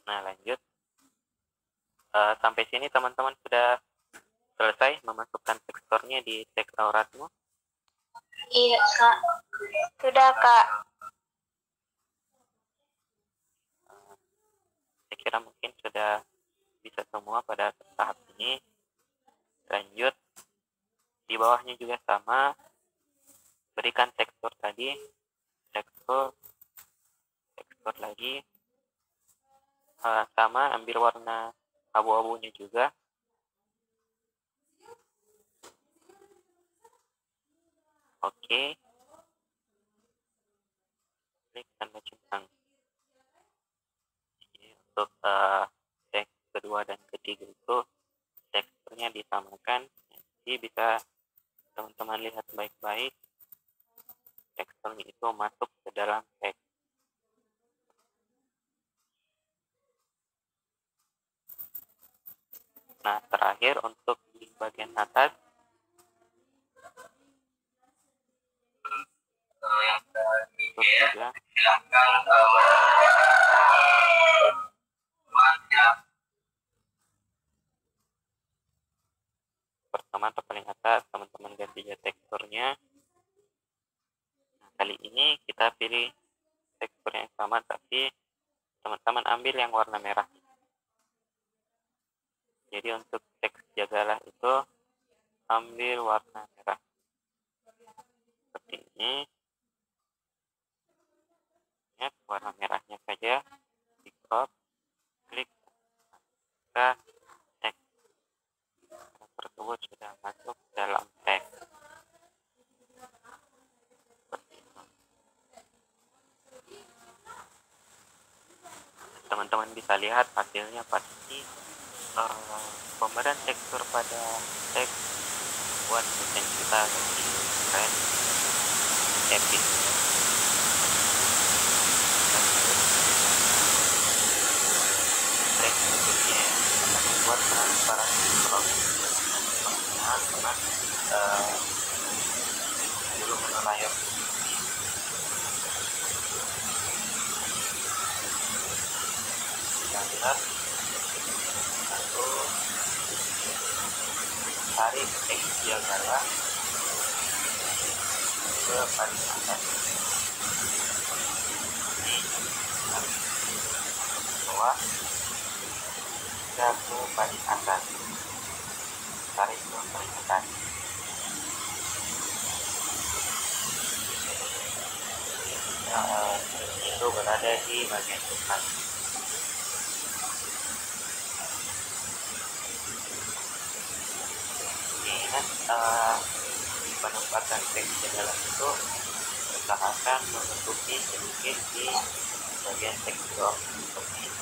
Nah, lanjut. Sampai sini teman-teman sudah selesai memasukkan teksturnya di teks auratmu? Iya, Kak. Sudah, Kak. Saya kira mungkin sudah bisa semua pada tahap ini. Lanjut, di bawahnya juga sama, berikan tekstur tadi, tekstur lagi, sama, ambil warna abu-abunya juga. Oke. Klik tanda centang. Ini untuk teks kedua dan ketiga itu teksturnya disamakan. Jadi bisa teman-teman lihat baik-baik teksturnya itu masuk ke dalam teks. Nah, terakhir untuk di bagian atas untuk juga pertama atau paling atas teman-teman ganti teksturnya. Nah, kali ini kita pilih tekstur yang sama, tapi teman-teman ambil yang warna merah. Jadi untuk teks jagalah itu ambil warna merah seperti ini. Lihat warna merahnya saja, di crop, klik, maka teks tersebut sudah masuk dalam teks. Seperti itu. Teman-teman bisa lihat hasilnya pasti pemberian tekstur pada teks buat desain kita lebih keren, epic. Teks berikutnya akan membuat transparansi karena dulu menu layar kita lihat, lalu tarik teks diagonal ke paling atas. Ini tarik ke bawah hingga ke paling atas, tarik ke paling atas. Itu berada di bagian depan. Penempatan teks di dalam itu usahakan menutupi sedikit di bagian teks blok seperti ini.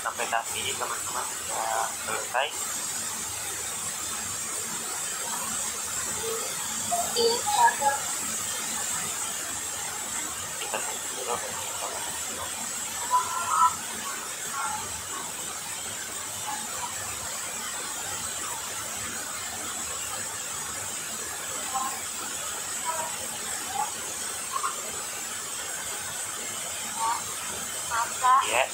Sampai saat ini teman-teman sudah selesai. Kita tunggu dulu ya.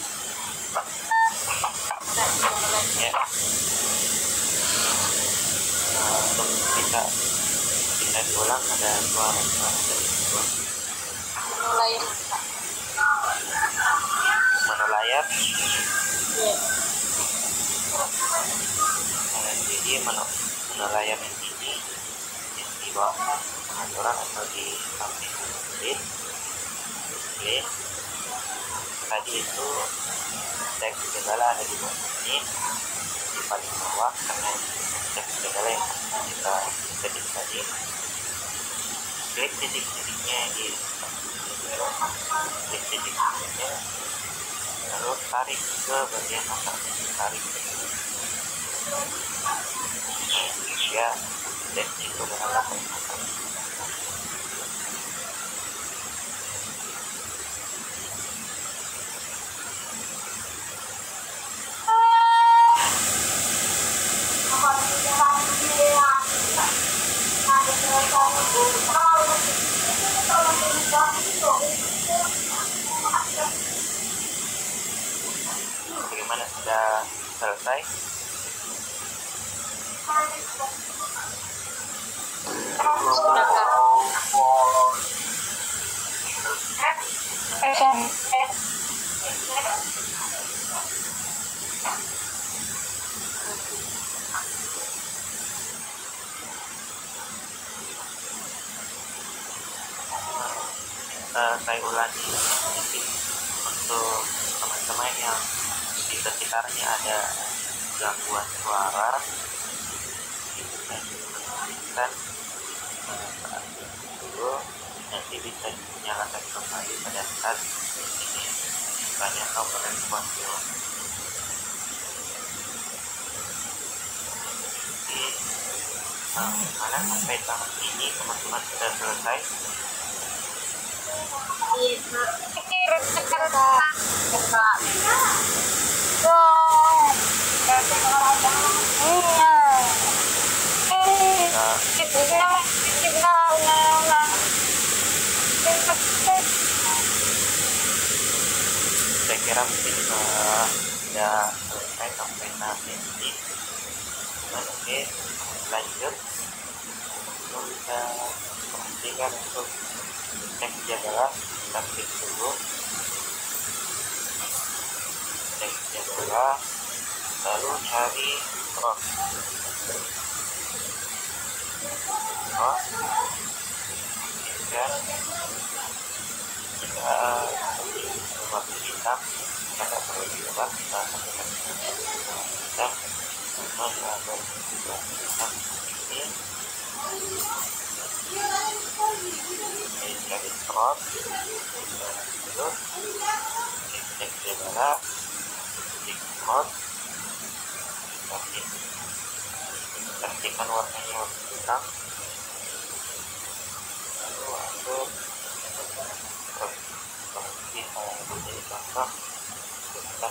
Untuk kita diulang ada suara dari itu. Menu layar. Jadi menu layar ini di bawah pengaturan atau di samping list. Tadi itu teks segala ada di bawah ini, di paling bawah karena teks segala yang kita edit tadi. Klik titik-titiknya di klik titik-titiknya, lalu tarik ke bagian atas, tarik ya, teks itu berada di atas. Bagaimana, sudah selesai? Saya ulangi sedikit untuk teman-teman yang di sekitarnya ada gangguan suara, itu saya dulu saat dulu. Nah, nanti bisa dinyalakan kembali pada saat ini banyak merespon video. Jadi mana sampai tahap ini teman-teman sudah selesai? Iya, Kak. Saya kira mungkin sudah selesai sampai tahap ini. Oke, lanjut. Lalu kita perhatikan untuk teksnya adalah kita klik dulu. Teksnya adalah lalu cari crop. Dan kita waktu hitam kita perlu diubah kita sampaikan kita mengambil hitam ini dari crop terus teksnya adalah di crop kasihkan warnanya warna hitam lalu untuk seperti menjadi contoh kita